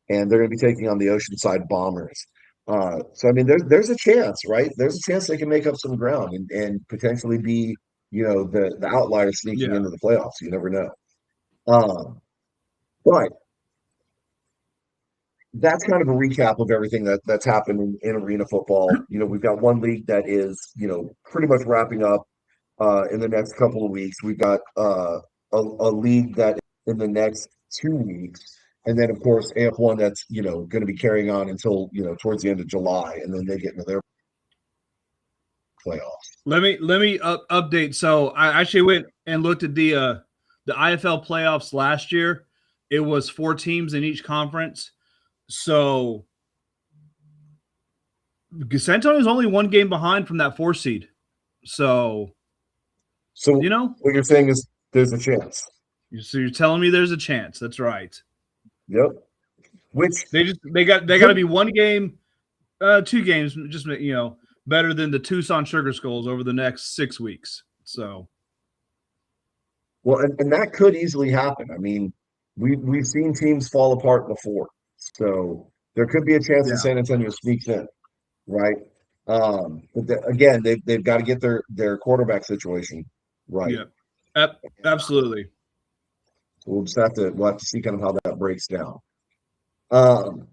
and they're going to be taking on the Oceanside Bombers. So I mean, there's a chance, right? There's a chance they can make up some ground and potentially be, the outlier sneaking Yeah. into the playoffs. You never know. Um, but that's kind of a recap of everything that's happened in arena football. We've got one league that is, pretty much wrapping up in the next couple of weeks. We've got a league that in the next 2 weeks. And then, of course, AF1 that's, going to be carrying on until, towards the end of July. And then they get into their playoffs. Let me update. So I actually went and looked at the IFL playoffs last year. It was 4 teams in each conference. So San Antonio's only 1 game behind from that 4 seed. So What you're saying is there's a chance. So you're telling me there's a chance. That's right. Yep. Which they got to be 1 game, 2 games, just better than the Tucson Sugar Skulls over the next 6 weeks. So, well, and that could easily happen. I mean, we've seen teams fall apart before, so there could be a chance that San Antonio sneaks in, right? But again, they've got to get their quarterback situation right. Yeah, absolutely. So we'll have to see kind of how that breaks down. Um,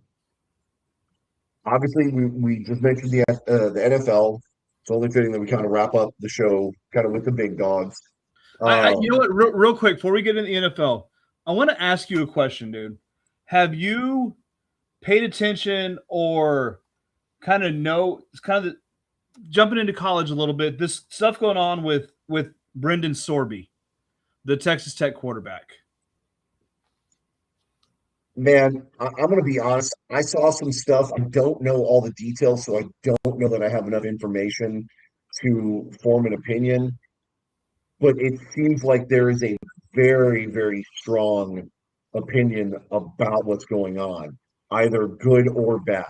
Obviously, we just mentioned the NFL. It's only fitting that we kind of wrap up the show kind of with the big dogs. You know what? Real quick, before we get into the NFL, I want to ask you a question, dude. Have you paid attention or kind of jumping into college a little bit? This stuff going on with Brendan Sorby, the Texas Tech quarterback. Man, I'm going to be honest. I saw some stuff. I don't know all the details, so I don't know that I have enough information to form an opinion. But it seems like there is a very, very strong opinion about what's going on, either good or bad,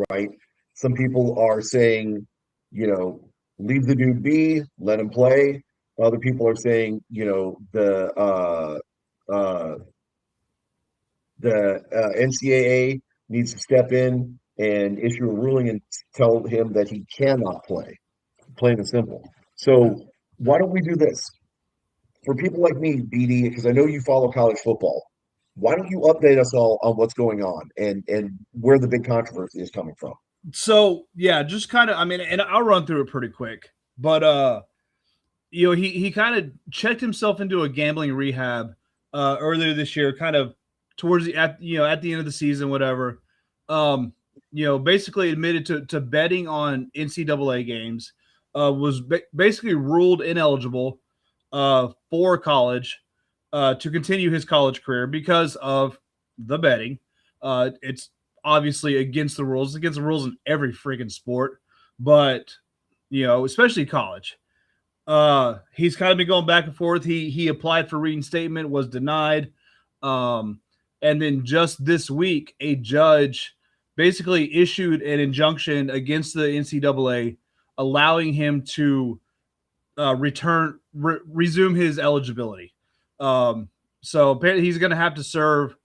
right? Some people are saying, leave the dude be, let him play. Other people are saying, the NCAA needs to step in and issue a ruling and tell him that he cannot play, plain and simple. So why don't we do this? For people like me, BD, because I know you follow college football, why don't you update us all on what's going on and where the big controversy is coming from? So yeah, just kind of, I mean, and I'll run through it pretty quick, but he kind of checked himself into a gambling rehab earlier this year, kind of towards at the end of the season, whatever. Basically admitted to betting on NCAA games, was basically ruled ineligible for college to continue his college career because of the betting. It's obviously against the rules. It's against the rules in every freaking sport, but especially college. He's kind of been going back and forth. He applied for reinstatement, was denied. And then just this week, a judge basically issued an injunction against the NCAA, allowing him to resume his eligibility. So apparently he's going to have to serve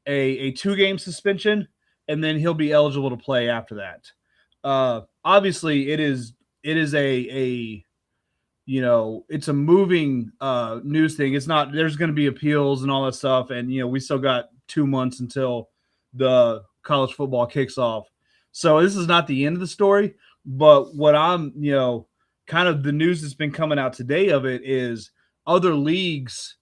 a 2-game suspension, and then he'll be eligible to play after that. Obviously, it is a it's a moving news thing. It's not, there's going to be appeals and all that stuff. And, we still got 2 months until the college football kicks off. So this is not the end of the story, but what I'm, kind of the news that's been coming out today of it is other leagues,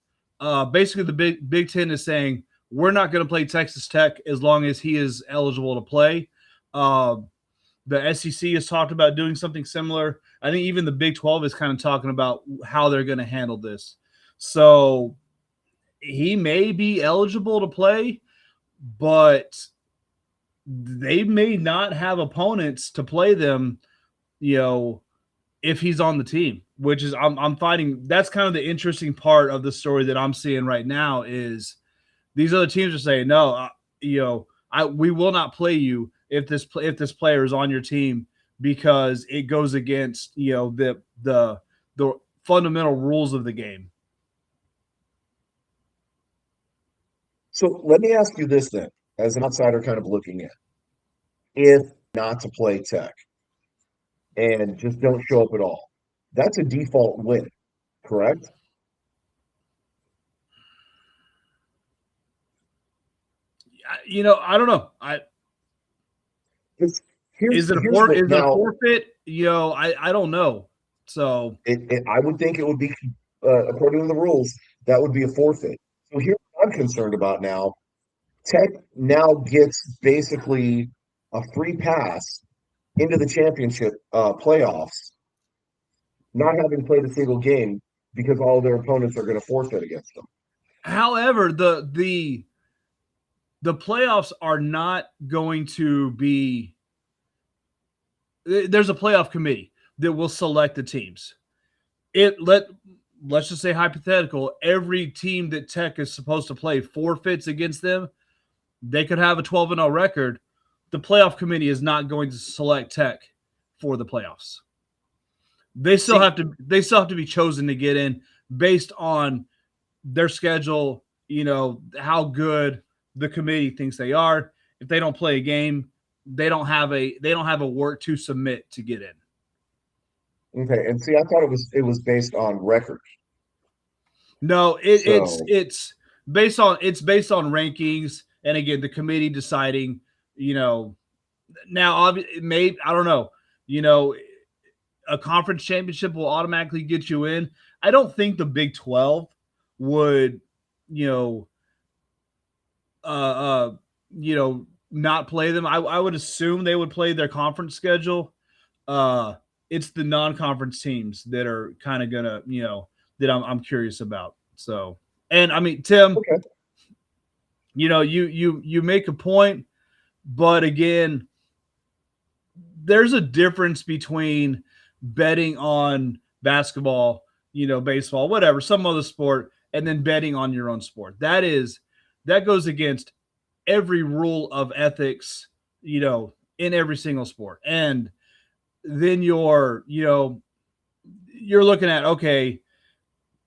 basically the Big Ten is saying, we're not going to play Texas Tech as long as he is eligible to play. The SEC has talked about doing something similar. I think even the Big 12 is kind of talking about how they're going to handle this. So he may be eligible to play, but they may not have opponents to play them, if he's on the team, which is I'm finding that's kind of the interesting part of the story that I'm seeing right now is These other teams are saying, no, we will not play you if this player is on your team because it goes against the fundamental rules of the game. So let me ask you this then, as an outsider kind of looking in. If not to play Tech and just don't show up at all, that's a default win, correct? I don't know. I Because Is it a here's what now forfeit? I don't know. So I would think it would be according to the rules, that would be a forfeit. So here's what I'm concerned about now. Tech now gets basically a free pass into the championship playoffs, not having played a single game because all their opponents are going to forfeit against them. however, the playoffs are not going to be there's a playoff committee that will select the teams. Let's just say hypothetical, every team that Tech is supposed to play forfeits against them, they could have a 12-0 record. The playoff committee is not going to select Tech for the playoffs. They still have to be chosen to get in based on their schedule, how good the committee thinks they are. If they don't play a game, they don't have a work to submit to get in. Okay, and see, I thought it was based on record. No, So it's based on rankings, and again, the committee deciding. Now maybe I don't know. A conference championship will automatically get you in. I don't think the Big 12 would, you know, uh, uh, not play them. I would assume they would play their conference schedule. Uh, it's the non-conference teams that are kind of gonna, that I'm curious about. So, and I mean, Tim, okay, you make a point, but again, there's a difference between betting on basketball, baseball, whatever, some other sport, and then betting on your own sport. That goes against every rule of ethics, in every single sport. And then you're looking at, okay,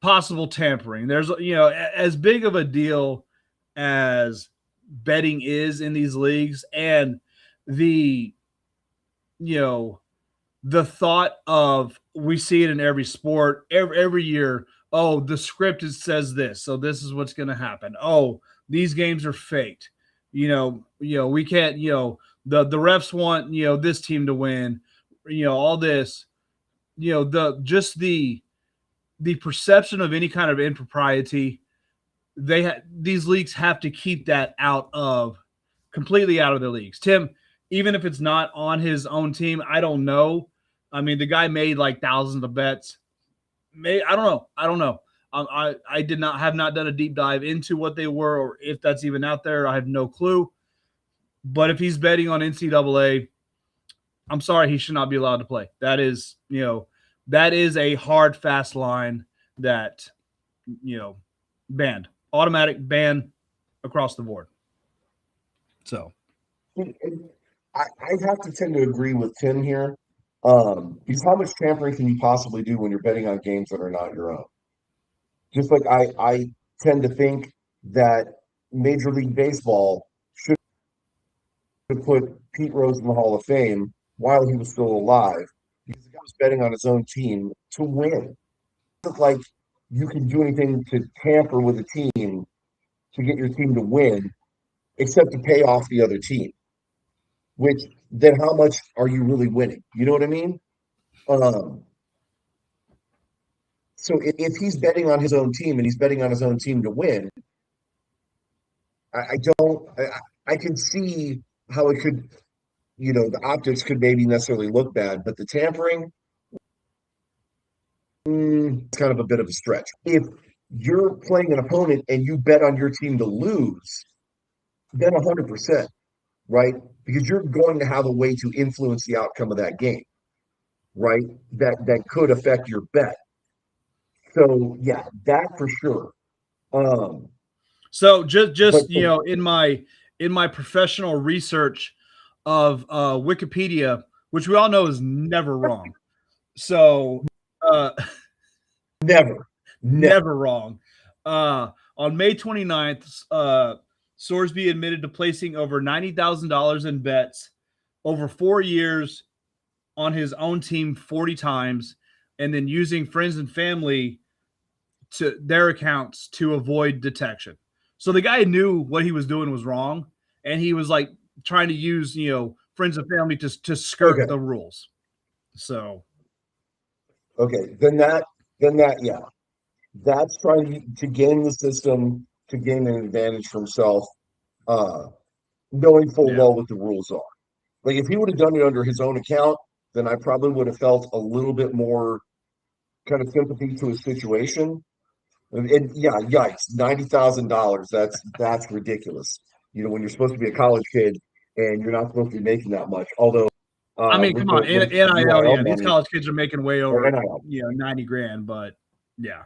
possible tampering. There's, as big of a deal as betting is in these leagues, and the, you know, the thought of, we see it in every sport every year. Oh, the script says this, so this is what's going to happen. Oh, these games are faked. We can't. The refs want this team to win. All this. The perception of any kind of impropriety. These leagues have to keep that completely out of the leagues. Tim, even if it's not on his own team, I don't know. I mean, the guy made like thousands of bets. I don't know. I don't know. I have not done a deep dive into what they were, or if that's even out there. I have no clue. But if he's betting on NCAA, I'm sorry, he should not be allowed to play. That is a hard, fast line that, banned, automatic ban across the board. So, I have to tend to agree with Tim here. Because how much tampering can you possibly do when you're betting on games that are not your own? Just like I tend to think that Major League Baseball should have put Pete Rose in the Hall of Fame while he was still alive because the guy was betting on his own team to win. It's like you can do anything to tamper with a team to get your team to win, except to pay off the other team. Which then how much are you really winning? You know what I mean? Um, so if he's betting on his own team and he's betting on his own team to win, I don't. I can see how it could, the optics could maybe necessarily look bad, but the tampering, it's kind of a bit of a stretch. If you're playing an opponent and you bet on your team to lose, then 100%, right? Because you're going to have a way to influence the outcome of that game, right? That could affect your bet. So yeah, that for sure. Um, So But just in my professional research of Wikipedia, which we all know is never wrong. So uh, never, never. never wrong. On May 29th, Sorsby admitted to placing over $90,000 in bets over 4 years on his own team 40 times, and then using friends and family to their accounts to avoid detection. So the guy knew what he was doing was wrong, and he was like trying to use friends and family to skirt Okay, the rules. So okay. Yeah, that's trying to game the system to gain an advantage for himself, uh, knowing full yeah, well what the rules are. Like if he would have done it under his own account, then I probably would have felt a little bit more kind of sympathy to his situation. And yeah, yikes, $90,000. That's ridiculous. When you're supposed to be a college kid and you're not supposed to be making that much. Although I mean, with come the on, with NIL, UIL yeah, these money college kids are making way or over NIL, 90 grand, but yeah,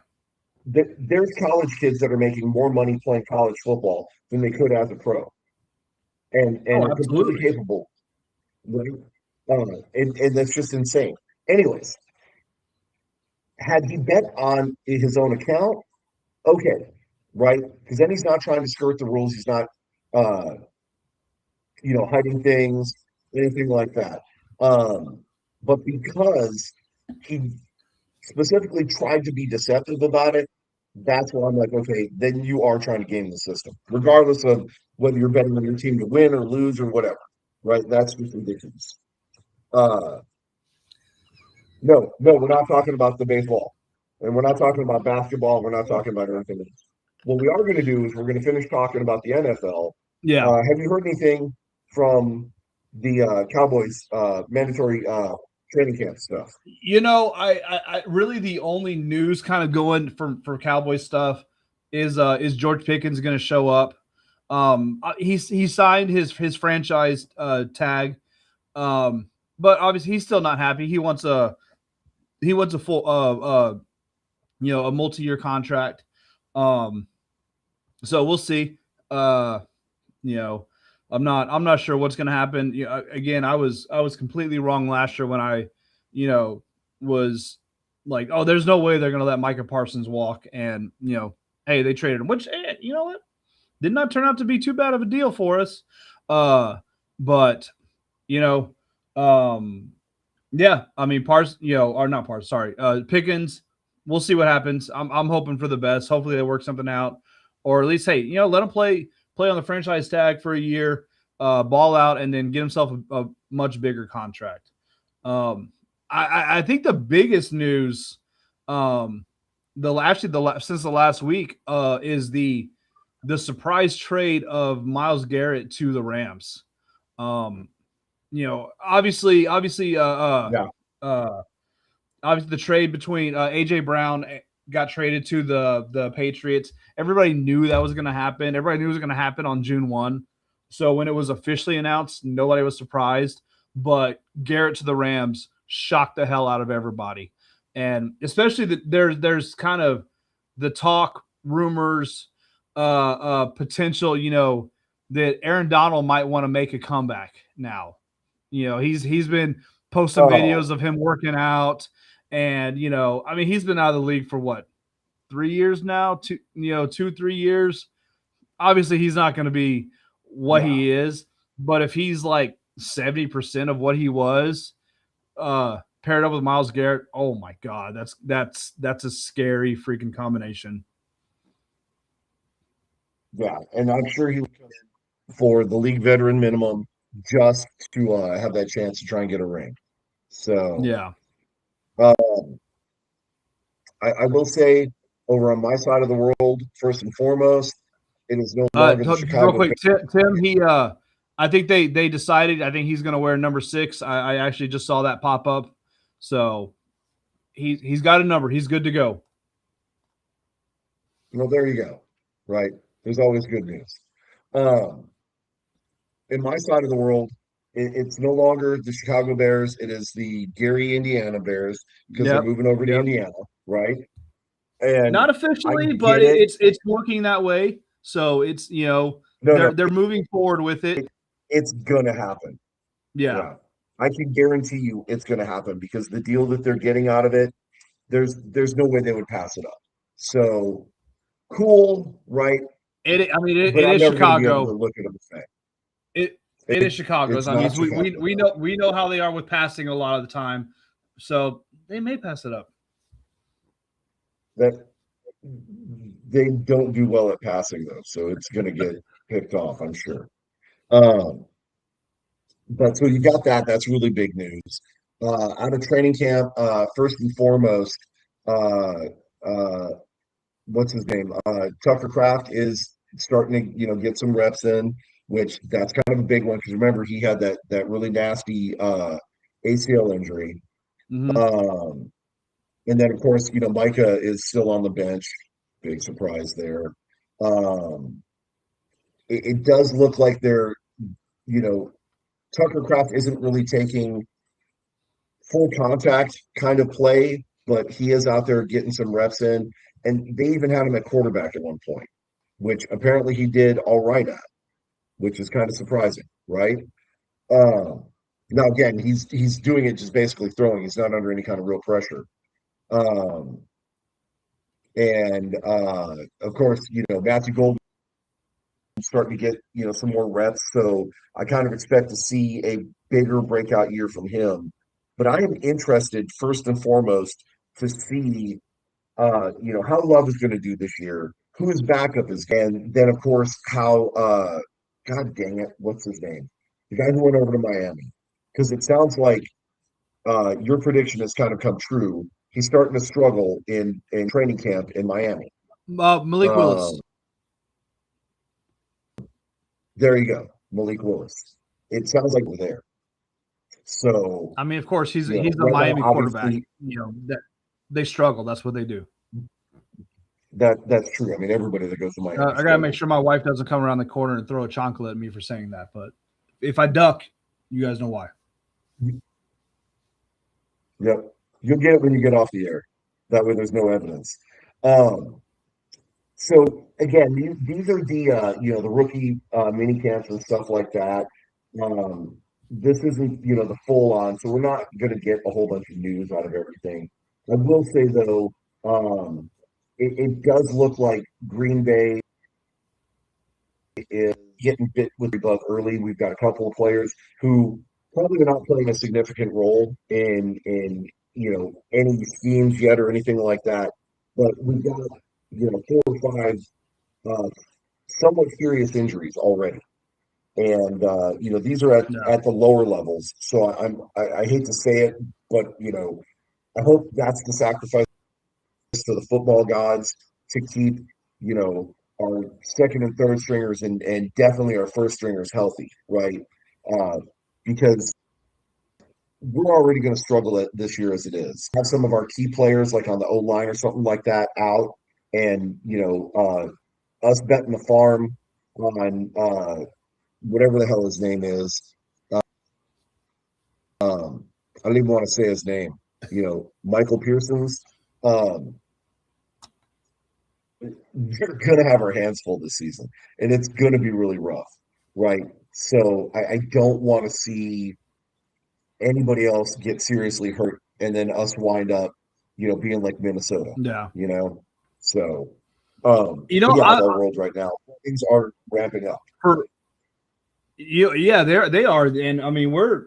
there's college kids that are making more money playing college football than they could as a pro, and oh, are completely absolutely, capable, right? And that's just insane. Anyways, had he bet on his own account, okay, right? Because then he's not trying to skirt the rules. He's not, uh, hiding things, anything like that. But because he specifically tried to be deceptive about it, that's why I'm like, okay, then you are trying to game the system, regardless of whether you're betting on your team to win or lose or whatever, right? That's just ridiculous. Uh, no, no, we're not talking about the baseball, and we're not talking about basketball. We're not talking about anything else. What we are going to do is we're going to finish talking about the NFL. yeah. Have you heard anything from the Cowboys mandatory training camp stuff? I really the only news kind of going for Cowboy stuff is George Pickens going to show up. He signed his franchise tag, um, but obviously he's still not happy. He wants a full a multi-year contract. Um, so we'll see. You know, I'm not sure what's going to happen. Again, I was completely wrong last year when I, you know, was like, oh, there's no way they're going to let Micah Parsons walk, and hey, they traded him, which you know what did not turn out to be too bad of a deal for us. But you know, um, yeah, I mean, or not Parsons, sorry, Pickens. We'll see what happens. I'm hoping for the best. Hopefully they work something out, or at least, hey, let him play on the franchise tag for a year, ball out, and then get himself a much bigger contract. Um, I think the biggest news, since the last week, is the surprise trade of Myles Garrett to the Rams. Um, obviously, Yeah. uh, obviously the trade between AJ Brown got traded to the Patriots. Everybody knew that was going to happen. Everybody knew it was going to happen on June 1. So when it was officially announced, nobody was surprised. But Garrett to the Rams shocked the hell out of everybody, and especially there's kind of the talk, rumors, potential. That Aaron Donald might want to make a comeback now. He's been posting Oh, videos of him working out, and I mean, he's been out of the league for what, 3 years now, 2 3 years. Obviously he's not going to be what yeah, he is, but if he's like 70% of what he was, paired up with Myles Garrett, oh my god, that's a scary freaking combination. yeah. And I'm sure he would come in for the league veteran minimum just to have that chance to try and get a ring. So Yeah. uh, I will say, over on my side of the world, first and foremost, it is no longer the Just real Chicago quick, Bears. Tim, I think they decided. I think he's going to wear number 6. I actually just saw that pop up, so he's got a number. He's good to go. Well, there you go. Right. There's always good news. Um, in my side of the world, it's no longer the Chicago Bears. It is the Gary, Indiana Bears because they're Yep. moving over to Yep. Indiana, right? And Not I officially, but get it. it's looking that way. So it's No, they're moving forward with it. it's gonna happen. Yeah, Yeah. I can guarantee you it's gonna happen because the deal that they're getting out of it, there's no way they would pass it up. So cool, right? I mean, But it I'm is never gonna be able Chicago. to look at them and say It is Chicago. it's I mean, not Chicago. we know how they are with passing a lot of the time, so they may pass it up. That they don't do well at passing though, so it's gonna get picked off, I'm sure. Um, but so you got that. That's really big news. Out of training camp, first and foremost, uh, uh, what's his name? Tucker Kraft is starting to, get some reps in, which that's kind of a big one because remember he had that really nasty ACL injury. Hmm. Um, and then of course, Micah is still on the bench. Big surprise there. Um, it does look like you know, Tucker Kraft isn't really taking full contact kind of play, but he is out there getting some reps in. And they even had him at quarterback at one point, which apparently he did all right at, which is kind of surprising, right? Um, Now again, he's doing it just basically throwing. He's not under any kind of real pressure. Um, and of course, Matthew Golden starting to get some more reps, so I kind of expect to see a bigger breakout year from him. But I am interested first and foremost to see how Love is going to do this year, who his backup is, and then of course how God dang it, what's his name? The guy who went over to Miami. Because it sounds like your prediction has kind of come true. He's starting to struggle in training camp in Miami. Malik Willis. Um, there you go, Malik Willis. It sounds like we're there. So, I mean, of course, he's a right now, Miami quarterback. obviously, That they struggle. That's what they do. that's true. I mean, everybody that goes to Miami I gotta make struggles. sure my wife doesn't come around the corner and throw a chocolate at me for saying that. But if I duck, you guys know why. Yep. You'll get it when you get off the air. That way there's no evidence. Um, so again, these are the rookie mini camps and stuff like that. Um, this isn't the full on, so we're not going to get a whole bunch of news out of everything. I will say though, it does look like Green Bay is getting bit with the bug early. We've got a couple of players who probably are not playing a significant role in any schemes yet or anything like that. But we've got 4 or 5 uh, somewhat serious injuries already, and these are Yeah. at the lower levels. So I hate to say it, but I hope that's the sacrifice to the football gods to keep, our second and third stringers and definitely our first stringers healthy, right? Uh, because we're already going to struggle this year as it is. Have some of our key players like on the O line or something like that out, and us betting the farm on whatever the hell his name is. I don't even want to say his name. Michael Pearson's. Um, we're going to have our hands full this season, and it's going to be really rough, right? So I don't want to see anybody else get seriously hurt, and then us wind up, being like Minnesota, Yeah. you know. So, but yeah, I our world right now, things are ramping up. for yeah, they are, and I mean we're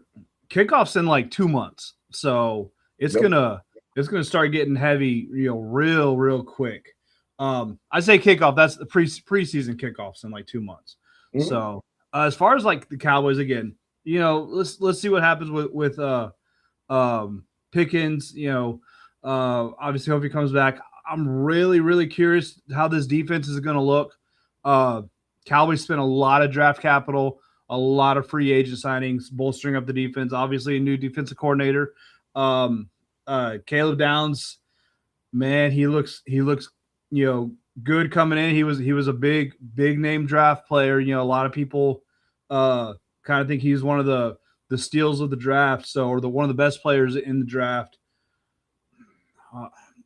kickoffs in like 2 months, so Yep. it's gonna start getting heavy, real quick. I say kickoff. That's the preseason kickoffs in like 2 months. Mhm. So as far as like the Cowboys again, let's see what happens with Pickens. Obviously hope he comes back. I'm really curious how this defense is going to look. Uh, Cowboys spent a lot of draft capital, a lot of free agent signings, bolstering up the defense. Obviously, a new defensive coordinator. Um, Caleb Downs, man, he looks good coming in. He was a big name draft player. A lot of people kind of think he's one of the steals of the draft, or one of the best players in the draft.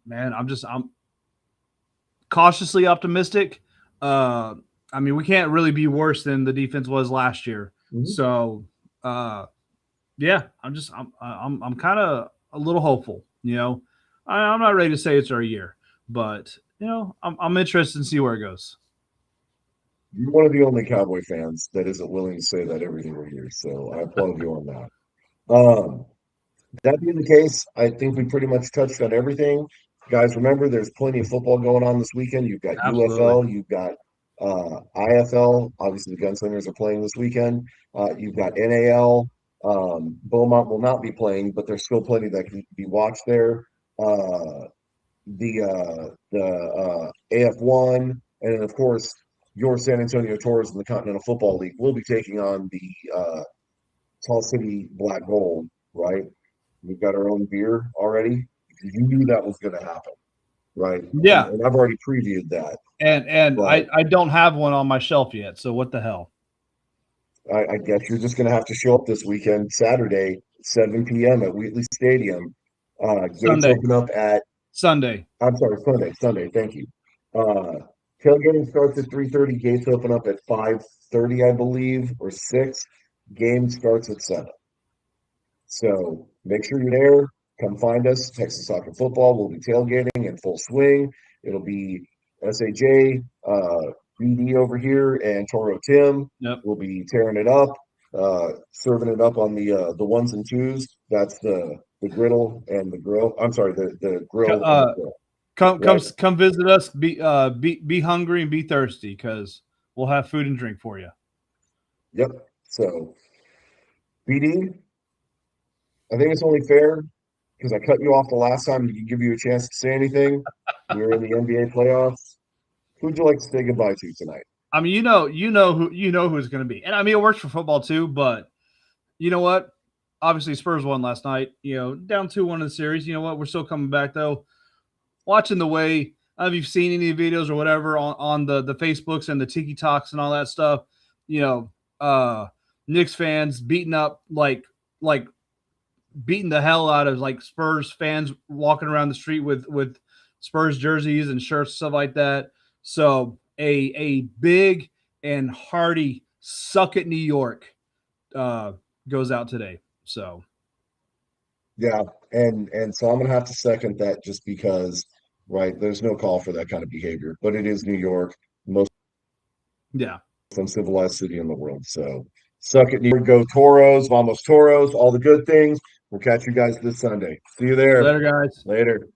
Man, I'm cautiously optimistic. I mean, we can't really be worse than the defense was last year. Mhm. So, uh, yeah, I'm kind of a little hopeful. I'm not ready to say it's our year, but I'm interested in see where it goes. You're one of the only Cowboy fans that isn't willing to say that every single year, so I applaud you on that. That being the case, I think we pretty much touched on everything. Guys, remember, there's plenty of football going on this weekend. You've got Absolutely. UFL, you've got IFL. Obviously, the Gunslingers are playing this weekend. You've got NAL. Beaumont will not be playing, but there's still plenty that can be watched there. Uh, the AF1, and then of course your San Antonio Tours in the Continental Football League will be taking on the Tall City Black Gold, right? We've got our own beer already because you knew that was going to happen, right? And, Yeah, and I've already previewed that, and but I don't have one on my shelf yet. So what the hell? I guess you're just going to have to show up this weekend, Saturday, 7 p.m. at Wheatley Stadium. Gates Sunday, open up at Sunday. I'm sorry, Sunday. Thank you. Uh, Tailgating starts at 3:30. Gates open up at 5:30, I believe, or 6. Game starts at 7. So make sure you're there. Come find us. Texas Talking Football. We'll be tailgating in full swing. It'll be SAJ, BD over here, and Toro Tim. Yep. We'll be tearing it up, serving it up on the ones and twos. That's the griddle and the grill. I'm sorry, the grill and the Uh, grill. come Right. come visit us. Be hungry and be thirsty because we'll have food and drink for you. Yep. So, BD, I think it's only fair because I cut you off the last time to give you a chance to say anything. We were in the NBA playoffs. Who'd you like to say goodbye to tonight? I mean, who it's going to be, and I mean it works for football too. But you know what? Obviously, Spurs won last night. Down 2-1 in the series. You know what? We're still coming back though. Watching the way if you've seen any videos or whatever on the Facebooks and the Tiki Talks and all that stuff, you know, uh Knicks fans beating up like beating the hell out of like Spurs fans walking around the street with Spurs jerseys and shirts, stuff like that. So a big and hearty suck at New York uh goes out today. So Yeah, and so I'm gonna have to second that just because, right, there's no call for that kind of behavior, but it is New York, most yeah. uncivilized city in the world. So suck it, New York, go Toros, vamos Toros, all the good things. We'll catch you guys this Sunday. See you there. Later, guys. Later.